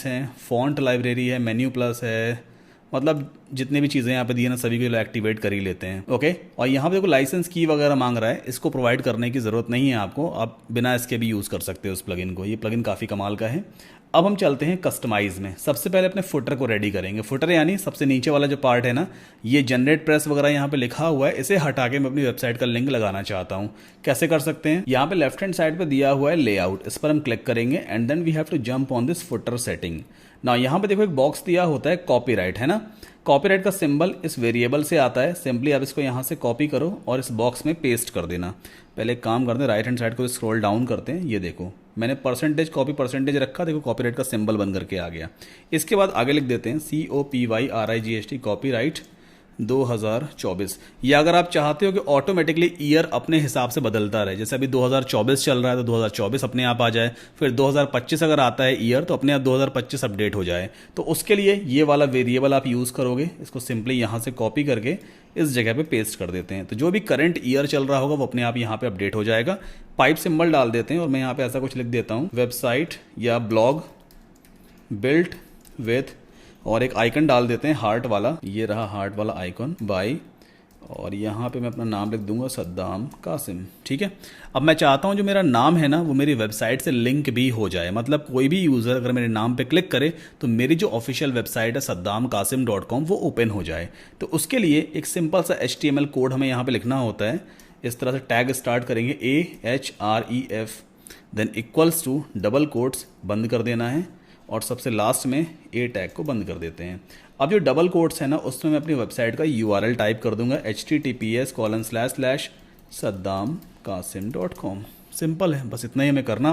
हैं, फॉन्ट लाइब्रेरी है, मेन्यू प्लस है, मतलब जितने भी चीज़ें यहाँ पे दी है ना सभी को एक्टिवेट कर ही लेते हैं। ओके, और यहाँ पे देखो लाइसेंस की वगैरह मांग रहा है, इसको प्रोवाइड करने की ज़रूरत नहीं है आपको, आप बिना इसके भी यूज़ कर सकते हो इस प्लगइन को। ये प्लगइन काफ़ी कमाल का है। अब हम चलते हैं कस्टमाइज में। सबसे पहले अपने फुटर को रेडी करेंगे। फुटर यानी सबसे नीचे वाला जो पार्ट है ना, ये जनरेट प्रेस वगैरह यहाँ पे लिखा हुआ है, इसे हटा के मैं अपनी वेबसाइट का लिंक लगाना चाहता हूँ। कैसे कर सकते हैं? यहाँ पे लेफ्ट हैंड साइड पे दिया हुआ है लेआउट, इस पर हम क्लिक करेंगे and then we have to jump on this footer setting. ना यहाँ पे देखो एक बॉक्स दिया होता है कॉपीराइट, है ना। कॉपीराइट का सिंबल इस वेरिएबल से आता है। सिंपली आप इसको यहाँ से कॉपी करो और इस बॉक्स में पेस्ट कर देना। पहले एक काम करते हैं, राइट हैंड साइड को स्क्रॉल डाउन करते हैं, ये देखो मैंने परसेंटेज कॉपी परसेंटेज रखा, देखो कॉपीराइट का सिंबल बन करके आ गया। इसके बाद आगे लिख देते हैं COPYRIGHT कॉपीराइट 2024। या अगर आप चाहते हो कि ऑटोमेटिकली ईयर अपने हिसाब से बदलता रहे, जैसे अभी 2024 चल रहा है तो 2024 अपने आप आ जाए, फिर 2025 अगर आता है ईयर तो अपने आप 2025 अपडेट हो जाए, तो उसके लिए ये वाला वेरिएबल आप यूज़ करोगे। इसको सिंपली यहाँ से कॉपी करके इस जगह पे पेस्ट कर देते हैं, तो जो भी करंट ईयर चल रहा होगा वो अपने आप यहाँ पे अपडेट हो जाएगा। पाइप सिंबल डाल देते हैं और मैं यहाँ पे ऐसा कुछ लिख देता हूँ, वेबसाइट या ब्लॉग बिल्ट विथ, और एक आइकन डाल देते हैं हार्ट वाला, ये रहा हार्ट वाला आइकन बाय, और यहाँ पे मैं अपना नाम लिख दूंगा सद्दाम कासिम। ठीक है, अब मैं चाहता हूँ जो मेरा नाम है ना वो मेरी वेबसाइट से लिंक भी हो जाए, मतलब कोई भी यूज़र अगर मेरे नाम पे क्लिक करे तो मेरी जो ऑफिशियल वेबसाइट है saddamkasim.com वो ओपन हो जाए। तो उसके लिए एक सिंपल सा HTML कोड हमें यहाँ पे लिखना होता है। इस तरह से टैग स्टार्ट करेंगे AHREF, then equals to double quotes बंद कर देना है, और सबसे लास्ट में ए टैग को बंद कर देते हैं। अब जो डबल कोट्स है ना उसमें मैं अपनी वेबसाइट का URL टाइप कर दूंगा https://saddamkasim.com। सिंपल है, बस इतना ही हमें करना।